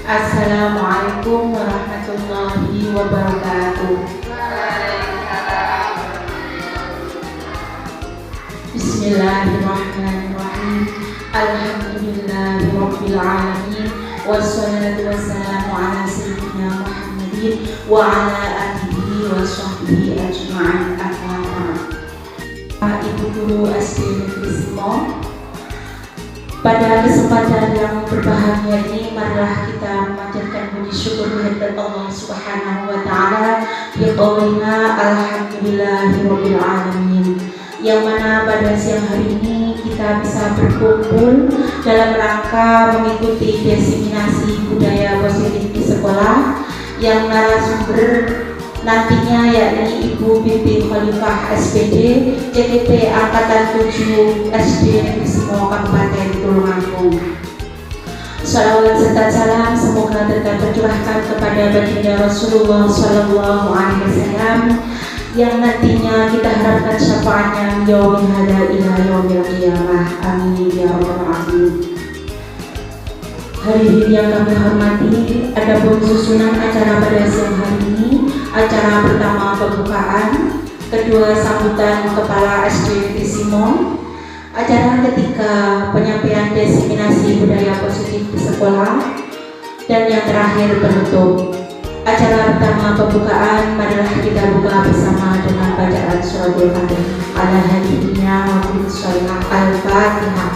Assalamualaikum warahmatullahi wabarakatuh. Bismillahirrahmanirrahim. Alhamdulillahirabbil alamin. Wassalatu wassalamu ala sayyidina Muhammadin wa ala alihi wa sahbihi ajma'in. Ibu Guru SD Negeri Simo, pada kesempatan yang berbahagia ini, marilah kita memanjatkan puji syukur kehadirat Allah Subhanahu wa taala bi qaulina alhamdulillahirabbil alamin. Yang mana pada siang hari ini kita bisa berkumpul dalam rangka mengikuti diseminasi budaya positif di sekolah yang narasumber nantinya yakni Ibu Bibi Khalifah SPD CTP Angkatan 7 SD Negeri Simo Kabupaten Tulungagung. Salawat serta salam semoga tetap tercurahkan kepada baginda Rasulullah Sallallahu Alaihi Wasallam yang nantinya kita harapkan syafaatnya yaumil hada ila yaumil qiyamah. Amin ya rabbal alamin. Hadirin yang kami hormati, adapun susunan acara pada siang hari ini, acara pertama pembukaan, kedua sambutan Kepala SD Negeri Simo, acara ketiga penyampaian diseminasi budaya positif di sekolah, dan yang terakhir penutup. Acara pertama pembukaan, marilah kita buka bersama dengan bacaan suratul Fatihah. Ala hadiniya wa bisallah al-Fatihah.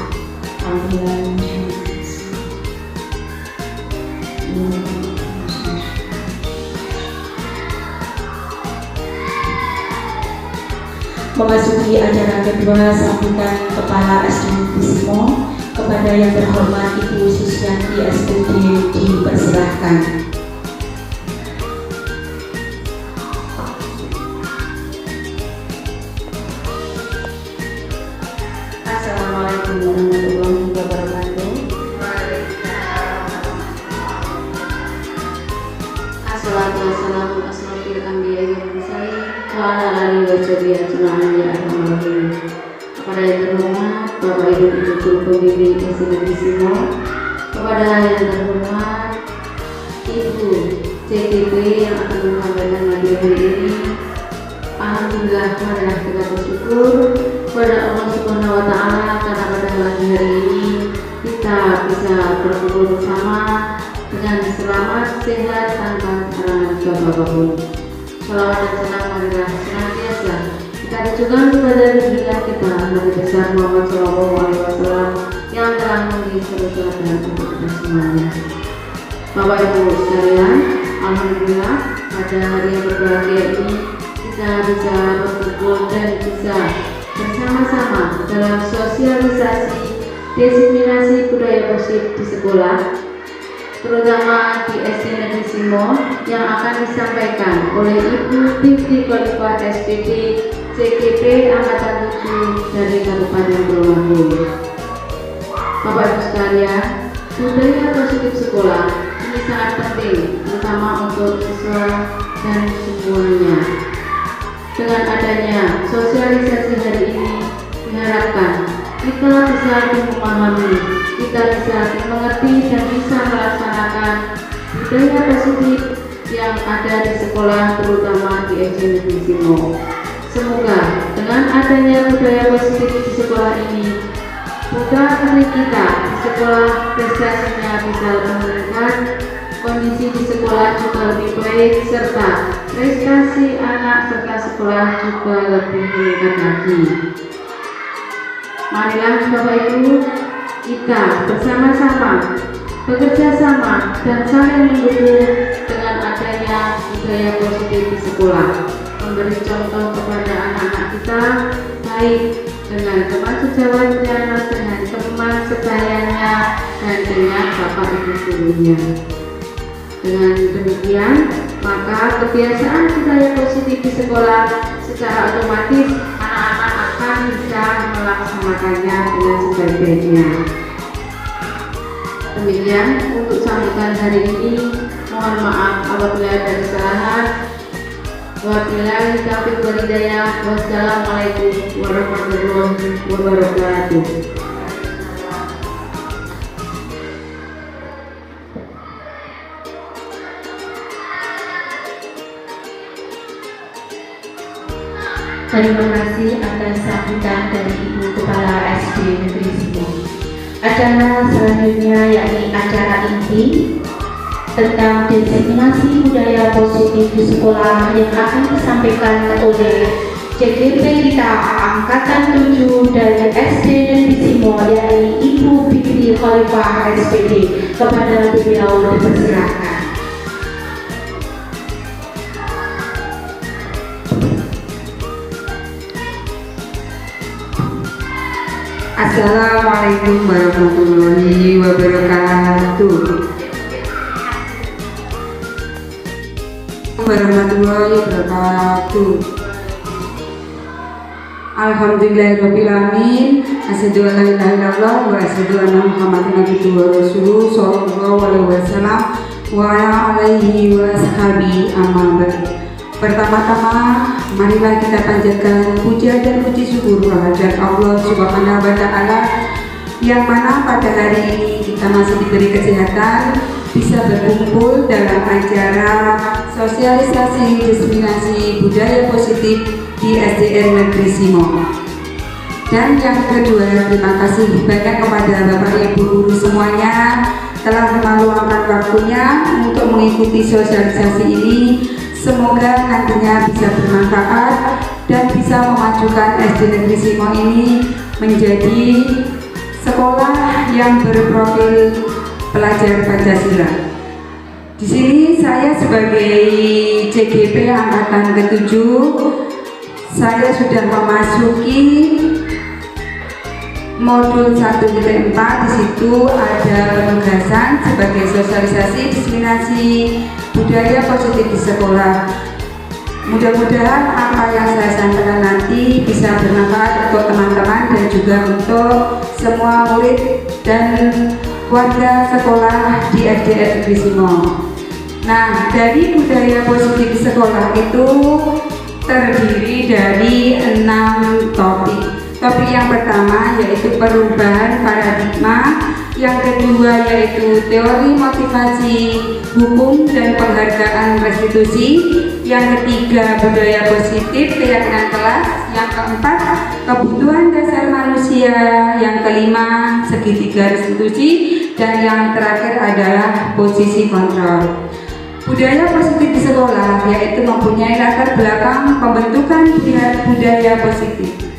Alhamdulillah. Memasuki acara kedua sambutan Kepala SD Negeri Simo, kepada yang terhormat Ibu Susianti SPD dipersilahkan. Assalamualaikum warahmatullahi wabarakatuh. Assalatu wassalamu asrofil anbiya wal mursalin wa ala alihi wa sahbihi ajma'in. Kepada yang terhormat Bapak Ibu Guru Pembimbing SD Negeri Simo, kepada yang terhormat Ibu CTP yang akan menyampaikan materi hari ini, alhamdulillah marilah kita bersyukur kepada Allah Subhanahu wa taala karena pada pagi hari ini kita bisa berkumpul bersama dengan selamat, sehat, tanpa halangan apapun. Salawat dan salam marilah senantiasa kita tujukan kepada baginda kita Nabi besar Muhammad Shallallahu Alaihi Wasallam yang telah memberi keselamatan untuk kita semuanya. Bapak Ibu sekalian, alhamdulillah pada hari yang berbahagia ini kita bisa berkumpul dan bisa bersama-sama dalam sosialisasi diseminasi budaya positif di sekolah, terutama di SD Negeri Simo yang akan disampaikan oleh Ibu Bibi Khalifah SPD CGP Angkatan 7 dari Kabupaten Tulungagung. Bapak Ibu sekalian, budaya positif sekolah ini sangat penting, terutama untuk siswa dan semuanya. Dengan adanya sosialisasi hari ini, diharapkan kita bisa memahami, kita bisa mengerti dan bisa melaksanakan budaya positif yang ada di sekolah, terutama di SD Negeri Simo. Semoga dengan adanya budaya positif di sekolah ini, putra-putri kita di sekolah prestasinya bisa meningkat, kondisi di sekolah juga lebih baik, serta prestasi anak serta sekolah juga lebih meningkat lagi. Marilah Bapak Ibu kita bersama-sama bekerja sama dan saling mendukung dengan adanya budaya positif di sekolah, memberi contoh kepada anak-anak kita baik dengan teman sejawatnya, dengan teman sebayanya, dan dengan bapak ibu gurunya. Dengan demikian, maka kebiasaan budaya positif di sekolah secara otomatis anak-anak akan bisa melaksanakannya dengan sebaik-baiknya. Demikian untuk sambutan hari ini. Mohon maaf apabila ada kesalahan. Wabillahi taufiq wal hidayah. Wassalamualaikum warahmatullahi wabarakatuh. Terima kasih atas sambutan dari Ibu Kepala SD Negeri Simo. Acara selanjutnya yakni acara inti tentang diseminasi budaya positif di sekolah yang akan disampaikan oleh CGP kita Angkatan 7 dari SD Negeri Simo, yakni Ibu Fikri Khalifah SPD. Kepada beliau dipersilakan. Assalamualaikum warahmatullahi wabarakatuh. Alhamdulillahirrabbilalamin. Asyhadu an la ilaha illallah wa asyhadu anna Muhammadan abduhu wa rasuluh sallallahu alaihi wasallam wa ala alihi wa ashabihi amma ba'du. Pertama-tama, marilah kita panjatkan puja dan puji syukur kehadirat Allah Subhanahu wa Ta'ala, yang mana pada hari ini kita masih diberi kesehatan bisa berkumpul dalam acara sosialisasi diseminasi budaya positif di SDN Negeri Simo. Dan yang kedua, terima kasih banyak kepada Bapak Ibu guru semuanya telah meluangkan waktunya untuk mengikuti sosialisasi ini. Semoga nantinya bisa bermanfaat dan bisa memajukan SD Negeri Simo ini menjadi sekolah yang berprofil pelajar Pancasila. Di sini saya sebagai CGP Angkatan ke-7, saya sudah memasuki modul 1-4. Di situ ada penugasan sebagai sosialisasi diseminasi budaya positif di sekolah. Mudah-mudahan apa yang saya sampaikan nanti bisa bermanfaat untuk teman-teman dan juga untuk semua murid dan warga sekolah di SDN Negeri Simo. Nah, dari budaya positif di sekolah itu terdiri dari 6 topik. Topik yang pertama yaitu perubahan paradigma, yang kedua yaitu teori motivasi, hukum dan penghargaan restitusi, yang ketiga budaya positif, keyakinan kelas, yang keempat kebutuhan dasar manusia, yang kelima segitiga restitusi, dan yang terakhir adalah posisi kontrol. Budaya positif di sekolah yaitu mempunyai latar belakang pembentukan budaya positif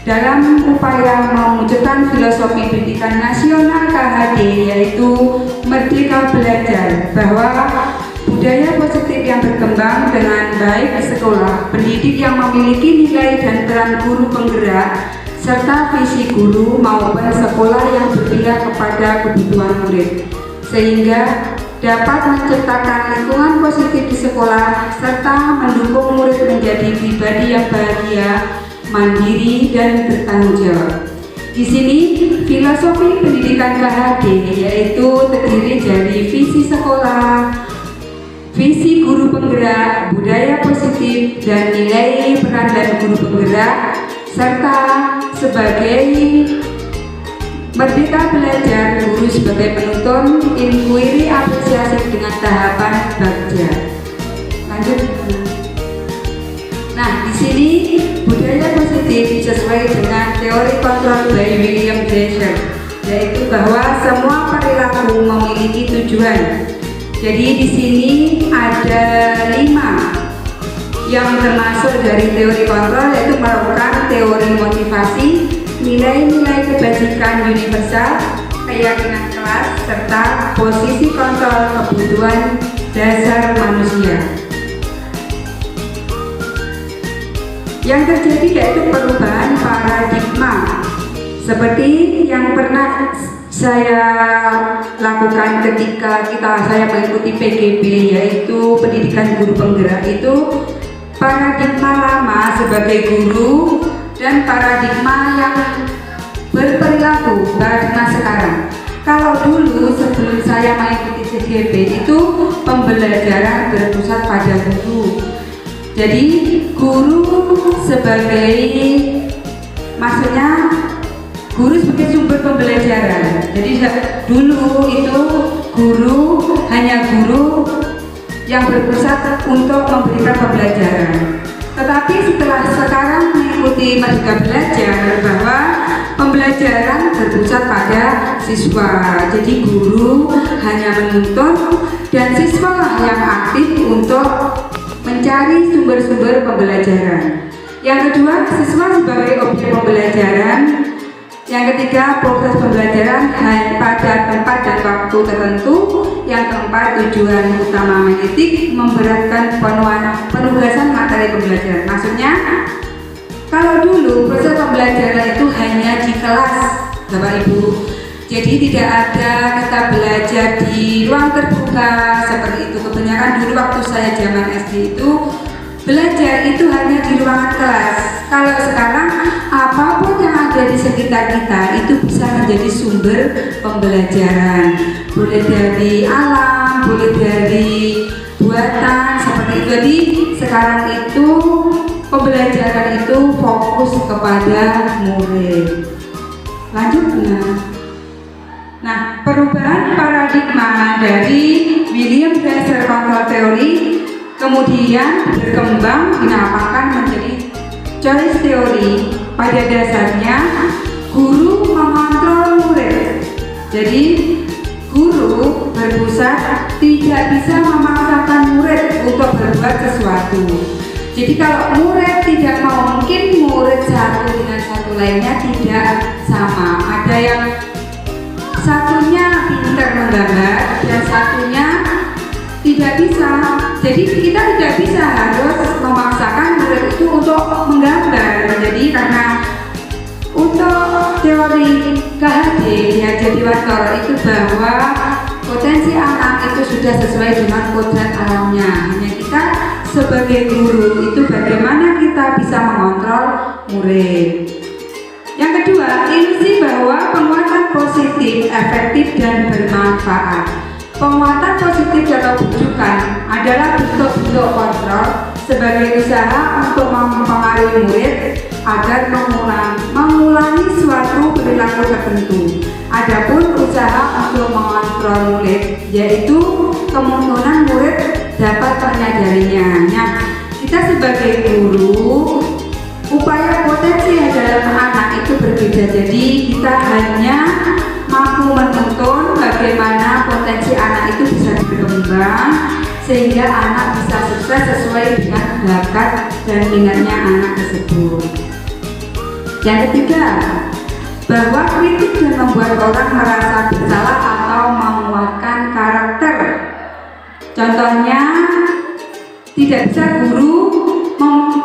dalam upaya mewujudkan filosofi pendidikan nasional KHD, yaitu Merdeka Belajar, bahwa budaya positif yang berkembang dengan baik di sekolah, pendidik yang memiliki nilai dan peran guru penggerak, serta visi guru maupun sekolah yang berpihak kepada kebutuhan murid, sehingga dapat menciptakan lingkungan positif di sekolah serta mendukung murid menjadi pribadi yang bahagia, mandiri dan bertanggung jawab. Di sini filosofi pendidikan KHD yaitu terdiri dari visi sekolah, visi guru penggerak, budaya positif dan nilai peran dan guru penggerak, serta sebagai Merdeka Belajar, guru sebagai penuntun, inquiry apresiasi dengan tahapan bagja. Lanjut. Nah, di sini budaya positif sesuai dengan teori kontrol by William James, yaitu bahwa semua perilaku memiliki tujuan. Jadi di sini ada 5 yang termasuk dari teori kontrol, yaitu melakukan teori motivasi, nilai-nilai kebajikan universal, keyakinan kelas, serta posisi kontrol kebutuhan dasar manusia. Yang terjadi yaitu perubahan paradigma, seperti yang pernah saya lakukan ketika saya mengikuti PGB, yaitu pendidikan guru penggerak. Itu paradigma lama sebagai guru dan paradigma yang berperilaku paradigma sekarang. Kalau dulu sebelum saya mengikuti CGP itu pembelajaran berpusat pada guru. Jadi guru sebagai, maksudnya guru sebagai sumber pembelajaran. Jadi dulu itu guru hanya guru yang berpusat untuk memberikan pembelajaran. Tetapi setelah sekarang mengikuti Merdeka Belajar bahwa pembelajaran berpusat pada siswa. Jadi guru hanya menuntun dan siswa yang aktif untuk mencari sumber-sumber pembelajaran. Yang kedua, siswa sebagai objek pembelajaran. Yang ketiga, proses pembelajaran pada tempat dan waktu tertentu. Yang keempat, tujuan utama mendidik memberatkan penugasan materi pembelajaran. Maksudnya, kalau dulu proses pembelajaran itu hanya di kelas, Bapak Ibu. Jadi tidak ada kita belajar di ruang terbuka seperti itu. Kebanyakan dulu waktu saya zaman SD itu belajar itu hanya di ruangan kelas. Kalau sekarang apapun yang ada di sekitar kita itu bisa menjadi sumber pembelajaran. Boleh dari alam, boleh dari buatan seperti itu. Jadi sekarang itu pembelajaran itu fokus kepada murid. Lanjut Nah, perubahan paradigma dari William Glasser Control Theory kemudian berkembang dinamakan menjadi choice theory. Pada dasarnya guru mengontrol murid. Jadi guru berpusat tidak bisa memaksakan murid untuk berbuat sesuatu. Jadi kalau murid tidak mau, mungkin murid satu dengan satu lainnya tidak sama. Ada yang satunya pintar menggambar dan satunya tidak bisa. Jadi kita tidak bisa harus memaksakan murid itu untuk menggambar. Jadi karena untuk teori KHD Hajar Dewantara itu bahwa potensi anak itu sudah sesuai dengan kodrat alamnya. Hanya kita sebagai guru itu bagaimana kita bisa mengontrol murid. Yang kedua, ilusi bahwa penguatan positif, efektif dan bermanfaat. Penguatan positif atau bujukan adalah bentuk-bentuk kontrol sebagai usaha untuk mempengaruhi murid agar mengulangi suatu perilaku tertentu. Adapun usaha untuk mengontrol murid yaitu kemungkinan murid dapat menyadarinya. Nah, kita sebagai guru upaya potensi dalam anak itu berbeda. Jadi kita hanya mampu menuntun bagaimana potensi anak itu bisa berkembang sehingga anak bisa sukses sesuai dengan bakat dan minatnya anak tersebut. Yang ketiga, bahwa kritik dan membuat orang merasa bersalah atau menguatkan karakter. Contohnya, tidak bisa guru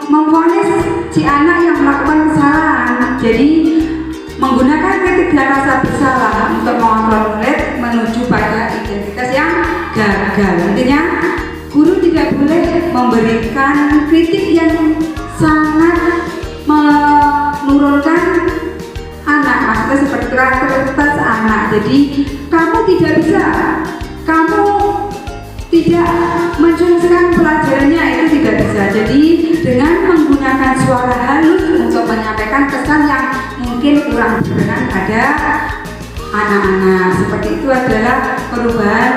memvonis si anak yang melakukan kesalahan. Jadi menggunakan kritik dan rasa bersalah untuk mengontrol murid menuju pada identitas yang gagal. Intinya, guru tidak boleh memberikan kritik yang sangat menurunkan anak, maksudnya seperti karakteristikas anak. Jadi kamu tidak bisa, kamu tidak menjelaskan pelajarannya, itu tidak bisa. Jadi dengan menggunakan suara halus untuk menyampaikan pesan yang mungkin kurang berkenan pada anak-anak, seperti itu adalah perubahan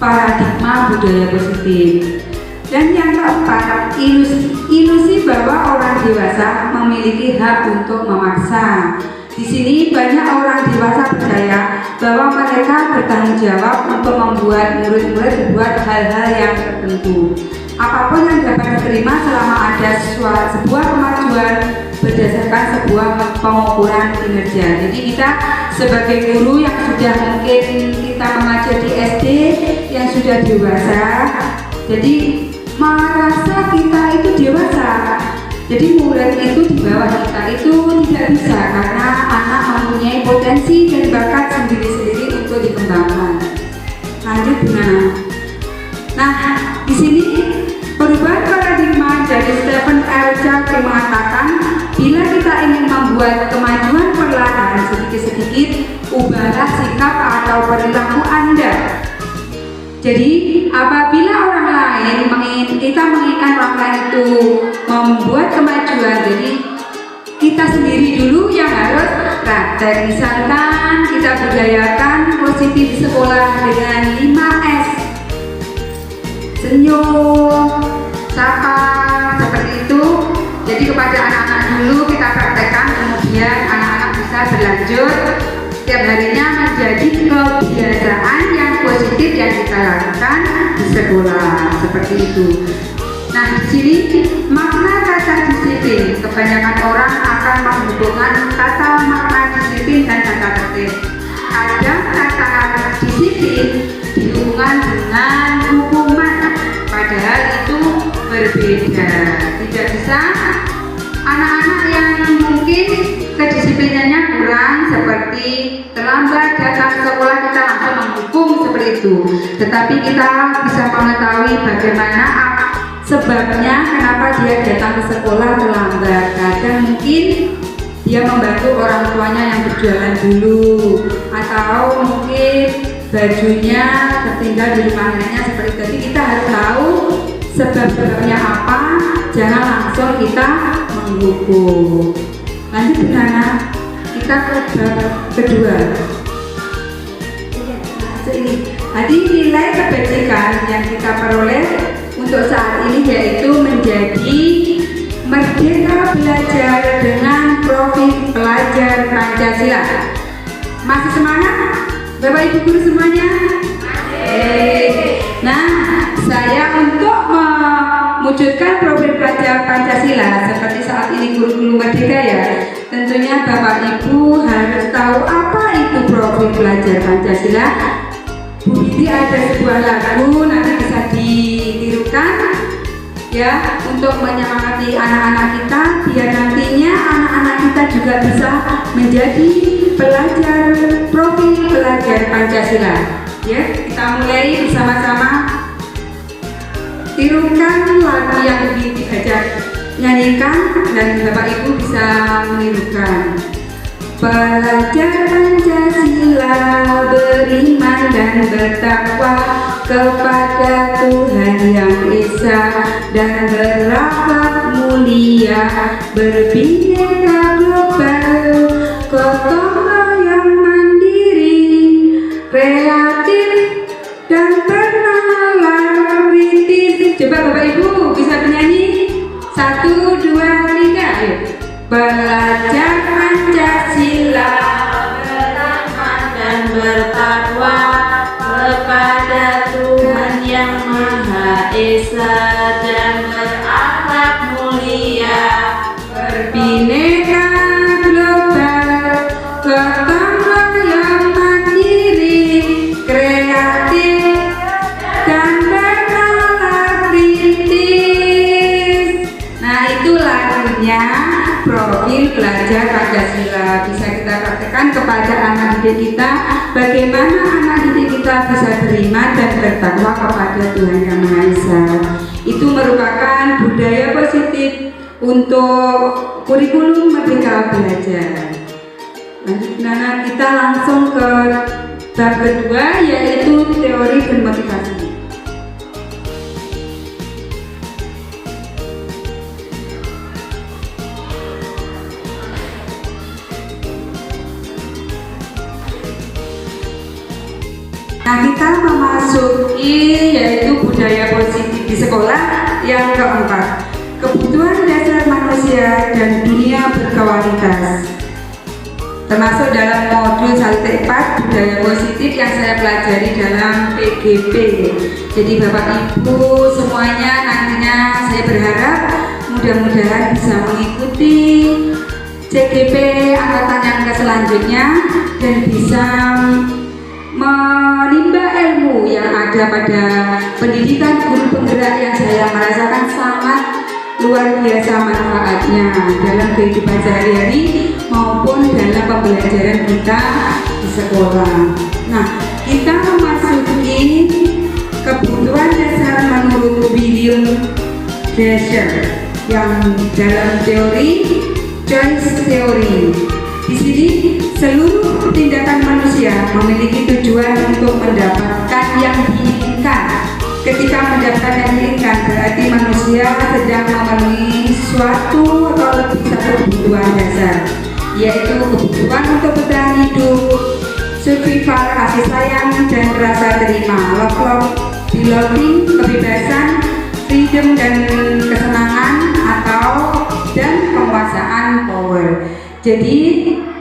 paradigma budaya positif. Dan yang keempat, ilusi bahwa orang dewasa memiliki hak untuk memaksa. Di sini banyak orang dewasa percaya bahwa mereka bertanggung jawab untuk membuat murid-murid berbuat hal-hal yang tertentu. Apapun yang dapat diterima selama ada sebuah kemajuan berdasarkan sebuah pengukuran kinerja. Jadi kita sebagai guru yang sudah mungkin kita mengajar di SD yang sudah dewasa, jadi merasa kita itu dewasa. Jadi murid itu di bawah kita itu tidak bisa karena anak mempunyai potensi dan bakat sendiri-sendiri untuk dikembangkan. Lanjut Nah, di sini perubahan paradigma dari Stephen R. Covey mengatakan bila kita ingin membuat kemajuan perlahan sedikit-sedikit, ubahlah sikap atau perilaku Anda. Jadi apabila orang lain kita menginginkan orang lain itu membuat kemajuan, jadi kita sendiri dulu yang harus praktek. Misalkan kita berdayakan positif di sekolah dengan 5S, senyum, sapa, seperti itu. Jadi kepada anak-anak dulu kita praktekkan, kemudian anak-anak bisa berlanjut setiap harinya menjadi kebiasaan yang positif yang kita lakukan di sekolah, seperti itu. Nah, di sini makna kata disiplin, kebanyakan orang akan menghubungkan kata makna disiplin dan tata tertib. Kadang kata disiplin dihubungkan dengan hukuman, padahal itu berbeda. Tidak bisa anak-anak yang mungkin kedisiplinannya kurang, seperti terlambat datang ke sekolah kita langsung menghukum seperti itu. Tetapi kita bisa mengetahui bagaimana sebabnya kenapa dia datang ke sekolah terlambat. Kadang mungkin dia membantu orang tuanya yang berjualan dulu, atau mungkin bajunya tertinggal di rumah neneknya seperti itu. Jadi kita harus tahu sebab-sebabnya apa, jangan langsung kita menghukum. Lanjut Nana, kita ke bab kedua. Jadi nilai kebajikan yang kita peroleh untuk saat ini yaitu menjadi merdeka belajar dengan profil pelajar Pancasila. Masih semangat Bapak Ibu guru semuanya? Nah, saya untuk mewujudkan profil pelajar Pancasila seperti saat ini guru-guru merdeka ya, tentunya Bapak Ibu harus tahu apa itu profil pelajar Pancasila. Bu Didi ada sebuah lagu, nanti bisa ditirukan ya, untuk menyemangati anak-anak kita biar nantinya anak-anak kita juga bisa menjadi pelajar profil pelajar Pancasila. Ya, kita mulai bersama-sama. Tirukan lagu yang Bu Didi nyanyikan dan Bapak Ibu bisa menirukan. Pelajar Pancasila beriman dan bertakwa kepada Tuhan Yang Esa dan berakhlak mulia, berbineka global, gotong royong mandiri, kreatif dan bernalar kritis. Coba Bapak Ibu bisa bernyanyi? 1, 2, 3, ayo. Belajar Pancasila, beriman dan bertakwa kepada Tuhan Yang Maha Esa dan berakhlak mulia, berbineka global, gotong royong mandiri, kreatif dan bernalar kritis. Nah, itu lagunya profil pelajar Pancasila. Bisa kita praktekkan kepada anak didik kita, bagaimana anak didik kita bisa beriman dan bertakwa kepada Tuhan Yang Maha Esa. Itu merupakan budaya positif untuk kurikulum Merdeka Belajar. Lanjut Nana, kita langsung ke bab kedua yaitu teori dan motivasi. Nah, kita memasuki yaitu budaya positif di sekolah yang keempat, kebutuhan dasar manusia dan dunia berkualitas, termasuk dalam modul Salte 4 budaya positif yang saya pelajari dalam PGP. Jadi Bapak Ibu semuanya nantinya saya berharap mudah-mudahan bisa mengikuti CGP angkatan yang selanjutnya dan bisa menimba ilmu yang ada pada pendidikan guru penggerak yang saya merasakan sangat luar biasa manfaatnya dalam kehidupan sehari-hari maupun dalam pembelajaran kita di sekolah. Nah, kita memasuki kebutuhan dasar menurut William Glasser yang dalam teori choice theory. Di sini seluruh tindakan manusia memiliki tujuan untuk mendapatkan yang diinginkan. Ketika mendapatkan yang diinginkan berarti manusia sedang memenuhi suatu atau lebih satu kebutuhan dasar, yaitu kebutuhan untuk bertahan hidup, survival, kasih sayang dan rasa terima, love, belonging, kebebasan, freedom dan kesenangan atau penguasaan power. Jadi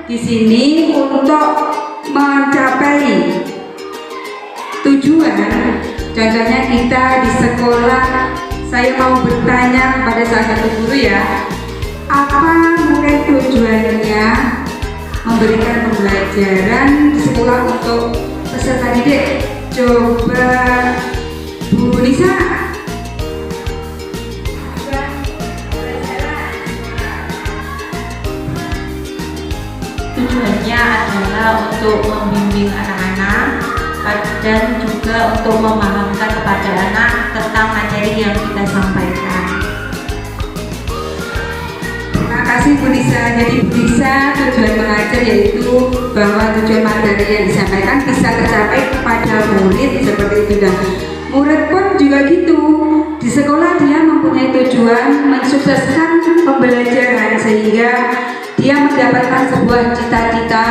di sini untuk mencapai tujuan, contohnya kita di sekolah, saya mau bertanya pada salah satu guru ya, apa mungkin tujuannya memberikan pembelajaran di sekolah untuk peserta didik? Coba Bu Nisa. Tujuannya adalah untuk membimbing anak-anak dan juga untuk memahamkan kepada anak tentang materi yang kita sampaikan. Terima kasih Bu Nisa. Jadi Bu Nisa tujuan mengajar yaitu bahwa tujuan materi yang disampaikan bisa tercapai kepada murid seperti itu, dan murid pun juga gitu. Di sekolah dia mempunyai tujuan mensukseskan pembelajaran sehingga dia mendapatkan sebuah cita-cita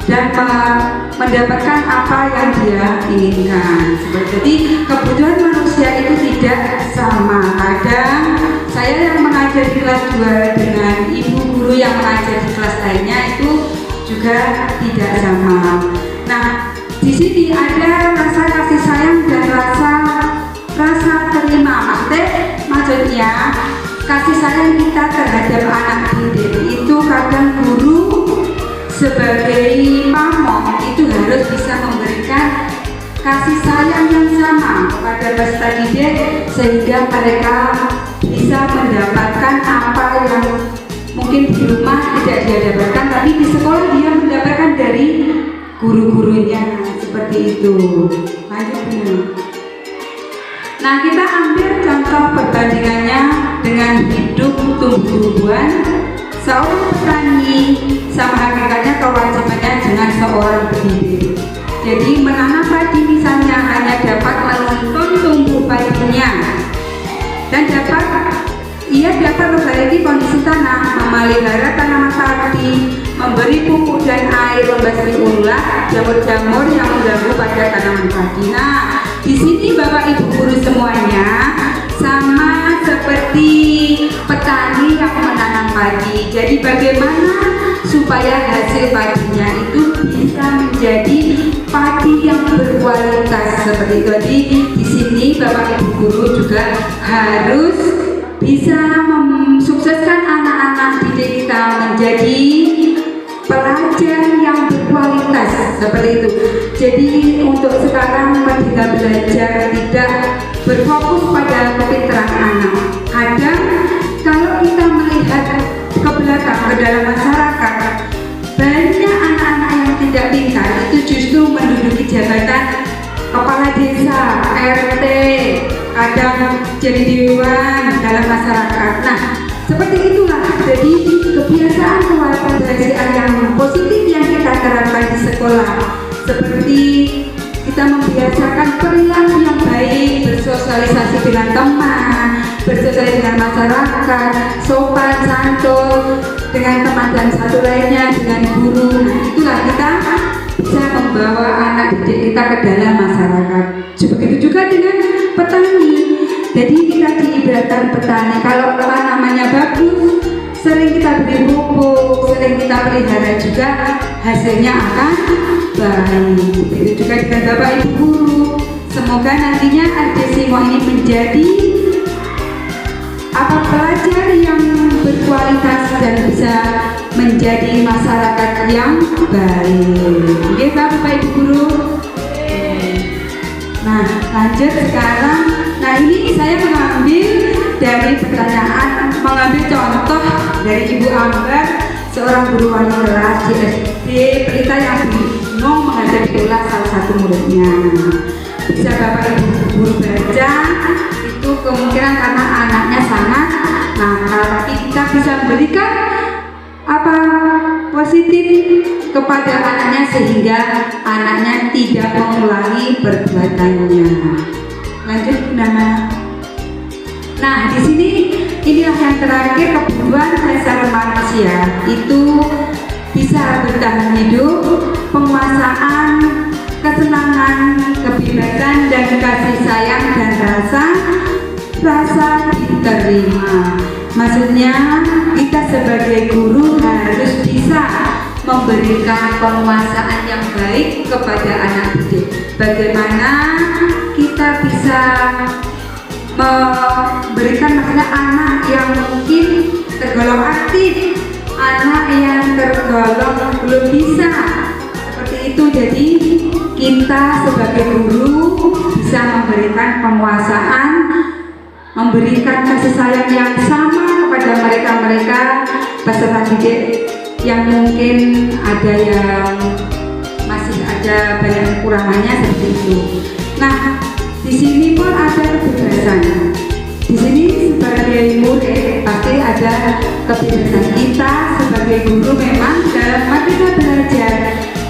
dan mendapatkan apa yang dia inginkan. Jadi kebutuhan manusia itu tidak sama. Kadang saya yang mengajar di kelas 2 dengan ibu guru yang mengajar di kelas lainnya itu juga tidak sama. Nah, di sini ada rasa kasih sayang dan rasa terima. Maksudnya kasih sayang kita terhadap anak didik itu kadang guru sebagai pamong itu harus bisa memberikan kasih sayang yang sama kepada peserta didik sehingga mereka bisa mendapatkan apa yang mungkin di rumah tidak dia dapatkan, tapi di sekolah dia mendapatkan dari guru-gurunya, seperti itu. Lanjut. Nah, kita ambil contoh perbandingannya dengan hidup tumbuh-tumbuhan. Seorang petani sama hakikatnya kewajibannya dengan seorang pendidik. Jadi menanam padi misalnya hanya dapat menuntun tumbuh padinya dan ia dapat memperbaiki kondisi tanah, memelihara tanaman padi, memberi pupuk dan air, membasmi ulat jamur-jamur yang mengganggu pada tanaman padi. Nah, di sini Bapak Ibu guru semuanya sama seperti petani yang menanam padi. Jadi bagaimana supaya hasil padinya itu bisa menjadi padi yang berkualitas seperti itu. Jadi di sini Bapak Ibu guru juga harus bisa mensukseskan anak-anak didik kita menjadi pelajar yang berkualitas seperti itu. Jadi untuk sekarang Merdeka Belajar tidak berfokus pada kepintaran anak. Kadang kalau kita melihat ke belakang ke dalam masyarakat, banyak anak-anak yang tidak pintar itu justru menduduki jabatan kepala desa, RT, kadang jadi dewan dalam masyarakat. Nah, seperti itulah. Jadi kebiasaan kewarganegaraan yang positif yang kita terapkan di sekolah, seperti kita membiasakan perilaku yang baik, bersosialisasi dengan teman, bersosialisasi dengan masyarakat, sopan santun dengan teman dan satu lainnya dengan guru. Nah, itulah kita bisa membawa anak didik kita ke dalam masyarakat. Begitu juga dengan petani. Jadi kita diibaratkan petani, kalau tanamannya bagus, sering kita beri pupuk, sering kita pelihara juga, hasilnya akan baik. Begitu juga dengan Bapak Ibu guru. Semoga nantinya RDSIMO ini menjadi pelajar yang berkualitas dan bisa menjadi masyarakat yang baik. Oke, Bapak Ibu guru. Nah, lanjut sekarang. Nah, ini saya mengambil dari pertanyaan, mengambil contoh dari Ibu Ambar, seorang guru wali kelas di SD Pelita yang bingung menghadapi ulah salah satu muridnya. Bisa Bapak Ibu guru baca, itu kemungkinan karena anaknya sangat nakal, tapi kita bisa memberikan positif kepada anaknya sehingga anaknya tidak mengulangi perbuatannya. Lanjut, Nah, di sini inilah yang terakhir, kebutuhan dasar manusia itu bisa bertahan hidup, penguasaan, kesenangan, kebebasan dan kasih sayang dan rasa diterima. Maksudnya kita sebagai guru harus bisa memberikan penguasaan yang baik kepada anak didik. Bagaimana kita bisa memberikan maksudnya anak yang mungkin tergolong aktif, anak yang tergolong belum bisa seperti itu. Jadi kita sebagai guru bisa memberikan penguasaan, memberikan kasih sayang yang sama kepada mereka-mereka peserta didik yang mungkin ada yang masih ada banyak kekurangannya seperti itu. Nah, di sini pun ada kebebasan. Di sini sebagai murid pasti ada kebebasan. Kita sebagai guru memang dalam materi belajar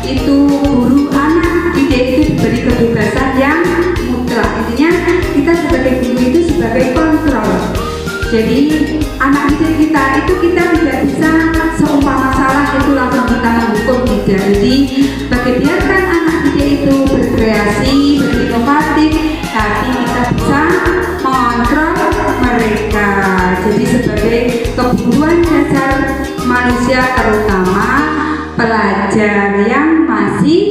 itu guru anak didik itu diberi kebebasan yang mutlak. Intinya kita sebagai guru itu sebagai kontrol. Jadi anak didik kita itu kita tidak bisa seumpama salah itu langsung kita menghukum, tidak. Jadi biarkan anak didik itu berkreasi, berinovatif, tapi kita bisa mengontrol mereka. Jadi sebagai kebutuhan dasar manusia, terutama pelajar yang masih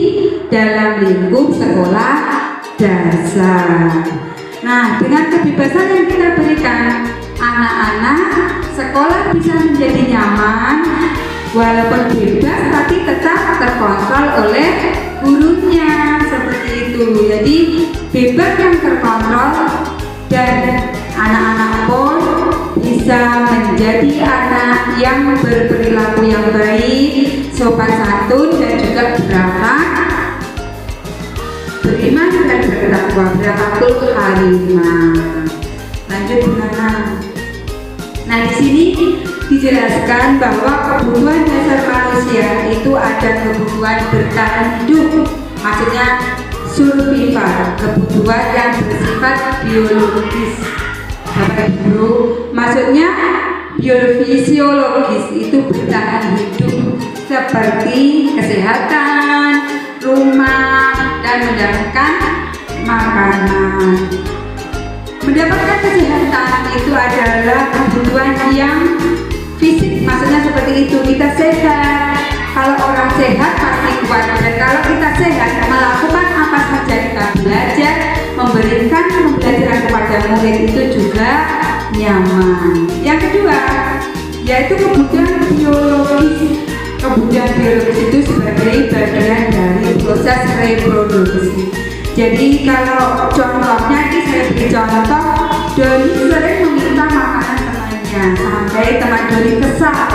dalam lingkup sekolah dasar. Nah, dengan kebebasan yang kita berikan, anak-anak sekolah bisa menjadi nyaman, walaupun bebas tapi tetap terkontrol oleh gurunya, seperti itu. Jadi bebas yang terkontrol, dan anak-anak pun bisa menjadi anak yang berperilaku yang baik, sopan santun, dan juga berakhlak, beriman dan bertakwa, bertakwa karimah. Lanjut gimana? Nah, di sini dijelaskan bahwa kebutuhan dasar manusia itu ada kebutuhan bertahan hidup, maksudnya survival, kebutuhan yang bersifat biologis. Bapak Ibu, maksudnya biofisiologis itu bertahan hidup seperti kesehatan, rumah, dan mendapatkan makanan. Mendapatkan kesehatan itu adalah kebutuhan yang fisik, maksudnya seperti itu. Kita sehat, kalau orang sehat pasti kuat, dan kalau kita sehat melakukan apa saja, kita belajar, memberikan pembelajaran kepada murid itu juga nyaman. Yang kedua yaitu kebutuhan biologis. Kebutuhan biologis itu sebagai bagian dari proses reproduksi. Jadi kalau contohnya ini saya beri contoh, Doni sering meminta makanan temannya sampai teman Doni kesal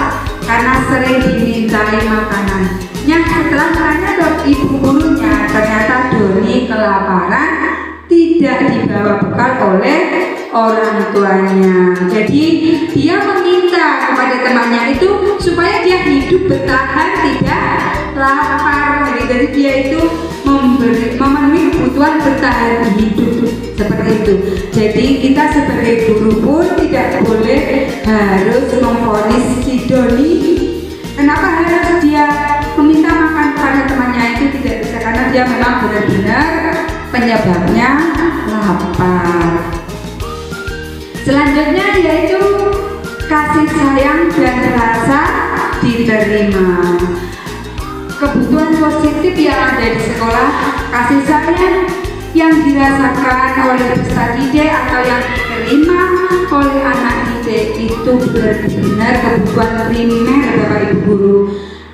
karena sering dimintai makanannya. Setelah tanya ke ibu gurunya, ternyata Doni kelaparan, tidak dibawa bekal oleh orang tuanya. Jadi dia meminta kepada temannya itu supaya dia hidup bertahan, tidak lapar. Jadi dia itu memenuhi kebutuhan bertahan hidup seperti itu. Jadi kita sebagai guru pun tidak boleh harus memvonis si Doni. Kenapa harus dia meminta makan kepada temannya, itu tidak bisa, karena dia memang benar-benar penyebabnya lapar. Selanjutnya yaitu kasih sayang dan rasa diterima. Kebutuhan positif yang ada di sekolah, kasih sayang yang dirasakan oleh peserta didik atau yang diterima oleh anak didik itu benar-benar kebutuhan primer Bapak Ibu Guru.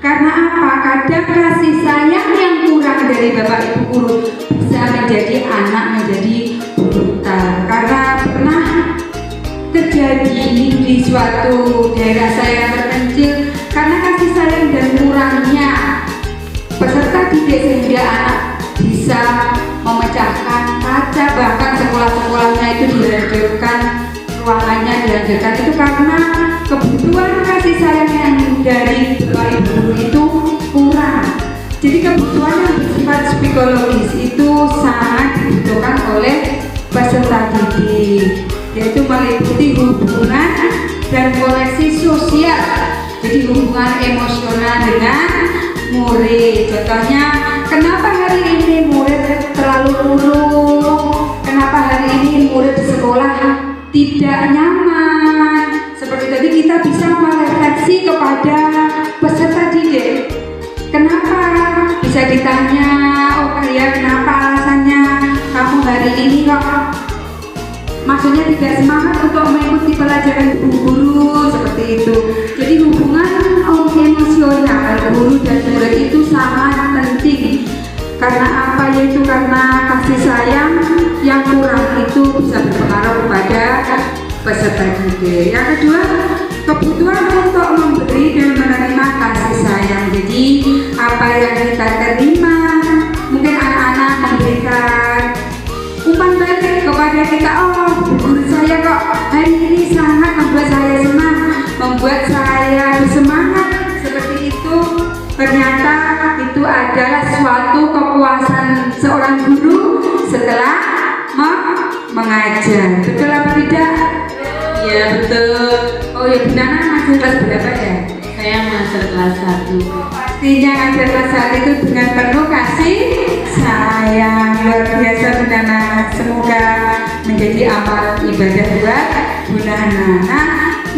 Karena apa? Kadang kasih sayang yang kurang dari Bapak Ibu Guru bisa menjadi anak menjadi brutal. Karena pernah terjadi di suatu daerah saya terpencil, karena kasih sayang dan kurangnya peserta didik sehingga anak bisa memecahkan kaca, bahkan sekolah-sekolahnya itu dihancurkan, ruangannya dihancurkan, itu karena kebutuhan kasih sayang yang dari Bapak Ibu Guru itu kurang. Jadi kebutuhan yang bersifat psikologis itu sangat dibutuhkan oleh peserta didik, yaitu meliputi hubungan dan koneksi sosial. Jadi hubungan emosional dengan murid. Contohnya, kenapa hari ini murid terlalu murung? Kenapa hari ini murid di sekolah tidak nyaman? Seperti itu. Berarti kita bisa merefleksi kepada peserta didik. Kenapa? Bisa ditanya, oh kalian kenapa alasannya kamu hari ini kok maksudnya tidak semangat untuk mengikuti pelajaran guru seperti itu. Jadi hubungan emosional guru dan murid itu sangat penting. Karena apa? Yaitu karena kasih sayang yang kurang itu bisa berpengaruh kepada peserta didik. Yang kedua, kebutuhan untuk memberi dan menerima kasih sayang. Jadi apa yang kita terima, mungkin anak-anak memberikan umpan balik kepada kita. Oh, guru saya kok hari ini sangat membuat saya senang, membuat saya bersemangat seperti itu. Ternyata itu adalah suatu kepuasan seorang guru setelah mengajar. Betul apa tidak? Ya betul. Oh ya, Bu Nana masih kelas berapa ya? Saya masuk kelas 1. Pastinya ngajar kelas 1 itu dengan penuh kasih sayang. Luar biasa Bu Nana. Semoga menjadi amal ibadah buat Bu Nana. Nah,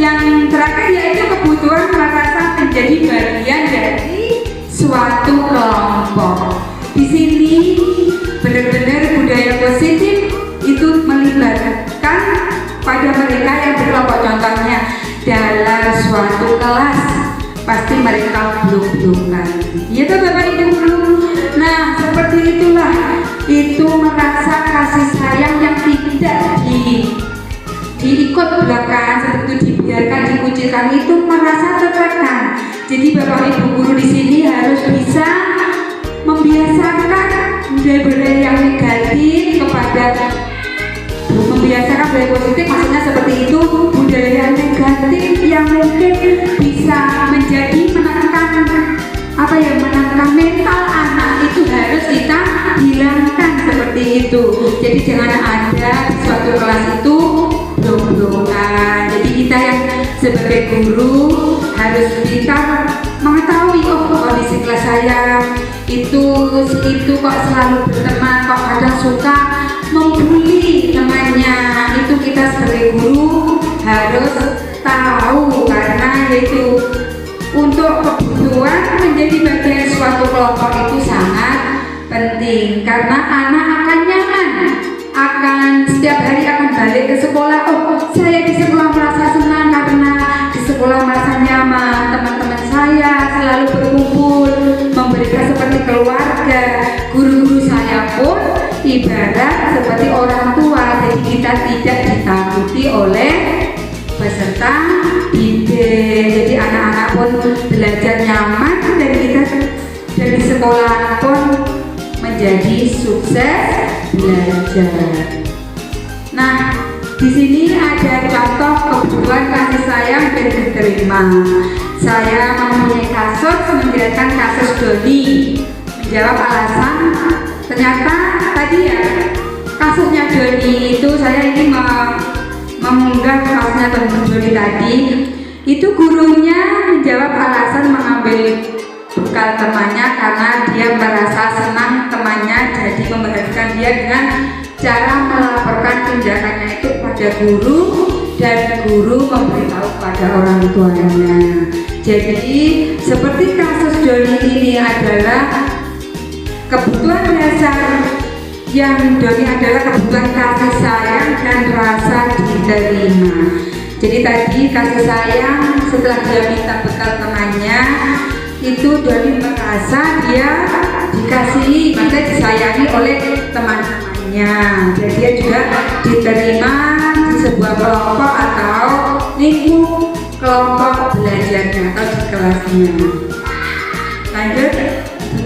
yang terakhir yaitu kebutuhan merasa menjadi bagian dari suatu kelompok. Di sini benar-benar budaya positif itu melibatkan pada mereka yang berkelompok. Contohnya dalam suatu kelas pasti mereka belum lagi. Ya toh Bapak Ibu belum. Nah seperti itulah, itu merasa kasih sayang yang tidak diikut belakang, seperti itu dibiarkan, dikucilkan, itu merasa tertekan. Jadi Bapak Ibu guru di sini harus bisa membiasakan budaya yang negatif kepada membiasakan budaya positif. Maksudnya seperti itu, budaya yang negatif yang mungkin bisa menjadi menenangkan mental anak itu harus kita hilangkan seperti itu. Jadi jangan ada di suatu kelas itu blok-blokan. Jadi kita yang sebagai guru harus kita mengetahui, oh kondisi kelas saya itu kok selalu berteman, kok kadang suka membuli temannya. Itu kita sebagai guru harus tahu, karena yaitu untuk kebutuhan menjadi bagian suatu kelompok itu sangat penting. Karena anak akan nyaman, akan setiap hari akan balik ke sekolah. Oh, saya di sekolah merasa senang karena di sekolah merasa nyaman, teman-teman saya selalu berkumpul, memberikan seperti keluarga. Guru-guru saya pun ibarat seperti orang tua, jadi kita tidak ditakuti oleh peserta didik. Jadi anak-anak pun belajar nyaman dan kita dari sekolah pun menjadi sukses belajar. Nah, di sini ada contoh kebutuhan kasih sayang dan diterima. Saya mempunyai kasus, menjelaskan kasus Doni, menjawab alasan. Ternyata tadi ya kasusnya Doni itu, saya ini mengunggah kasusnya teman Doni tadi. Itu gurunya menjawab alasan mengambil bekal temannya karena dia merasa senang temannya jadi memperhatikan dia dengan cara melaporkan tindakannya itu pada guru, dan guru memberitahu pada orang tuanya. Jadi seperti kasus Doni ini adalah kebutuhan dasar yang Doni adalah kebutuhan kasih sayang dan rasa diterima. Jadi tadi kasih sayang setelah dia minta bekal temannya, itu Doni merasa dia dikasihi, maka disayangi oleh teman-temannya. Dan dia juga diterima di sebuah kelompok atau lingkup kelompok belajarnya atau di kelasnya. Lanjut,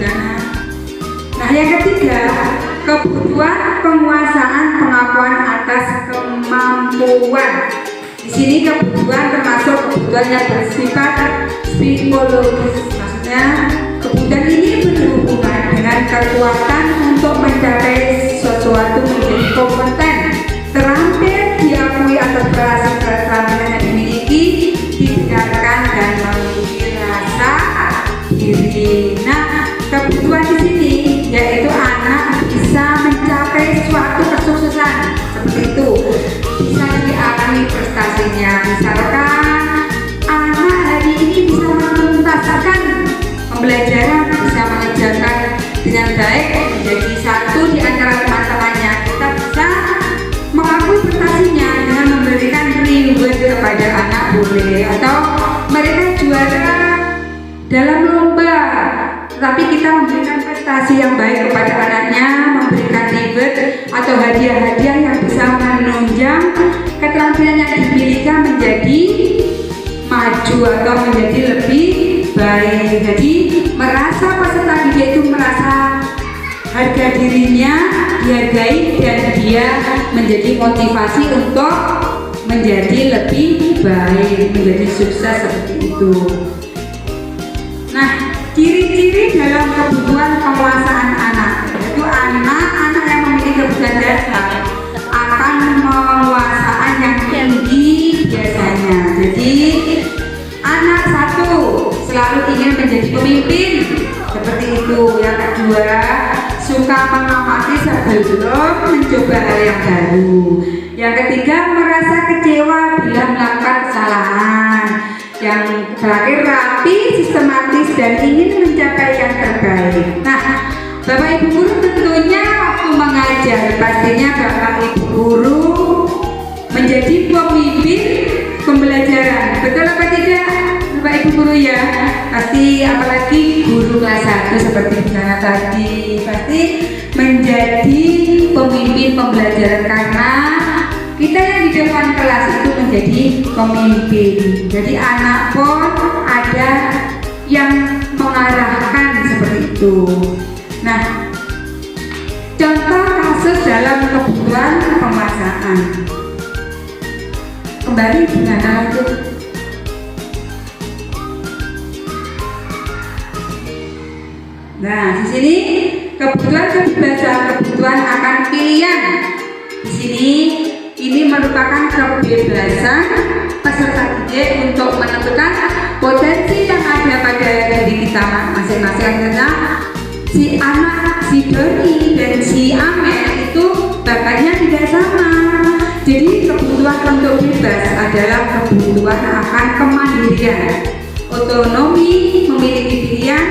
nah yang ketiga, kebutuhan penguasaan pengakuan atas kemampuan. Di sini kebutuhan termasuk kebutuhan yang bersifat psikologis. Maksudnya kebutuhan ini berhubungan dengan kekuatan untuk mencapai sesuatu, menjadi kompeten, terampil, diakui atas keterampilan yang dimiliki, didengarkan dan memiliki rasa diri. Nah, kebutuhan di sini yaitu anak bisa mencapai suatu kesuksesan seperti itu, bisa diakui prestasinya. Misalkan menuntaskan pembelajaran, bisa mengerjakan dengan baik, menjadi satu di antara teman-temannya. Kita bisa mengakui prestasinya dengan memberikan reward kepada anak boleh, atau mereka juara dalam lomba, tapi kita memberikan prestasi yang baik kepada anaknya, memberikan reward atau hadiah-hadiah yang bisa menunjang keterampilan yang dimiliki menjadi maju atau menjadi lebih baik. Jadi merasa peserta didik itu merasa harga dirinya dihargai dan dia menjadi motivasi untuk menjadi lebih baik, menjadi sukses seperti itu. Nah, ciri-ciri dalam kebutuhan penguasaan anak, yaitu anak-anak yang memiliki kebutuhan dasar akan penguasaan yang tinggi biasanya. Jadi anak satu selalu ingin menjadi pemimpin, seperti itu. Yang kedua, suka mengamati sebelum mencoba hal yang baru. Yang ketiga, merasa kecewa bila melakukan kesalahan. Yang terakhir, rapi, sistematis, dan ingin mencapai yang terbaik. Nah, Bapak Ibu Guru tentunya waktu mengajar, pastinya Bapak Ibu Guru menjadi pemimpin pembelajaran. Betul apa tidak Bapak Ibu Guru ya? Pasti, apalagi guru kelas 1 seperti Bunda tadi, pasti menjadi pemimpin pembelajaran, karena kita yang di depan kelas itu menjadi pemimpin. Jadi anak pun ada yang mengarahkan seperti itu. Nah, contoh kasus dalam kebutuhan penguasaan. Kembali dengan itu. Nah, di sini kebutuhan kebebasan, kebutuhan akan pilihan. Di sini ini merupakan kebebasan peserta didik untuk menentukan potensi yang ada pada diri kita masing-masing. Karena si anak, si Doni dan si Amel itu bakatnya tidak sama. Jadi kebutuhan untuk bebas adalah kebutuhan akan kemandirian, otonomi, memiliki pilihan,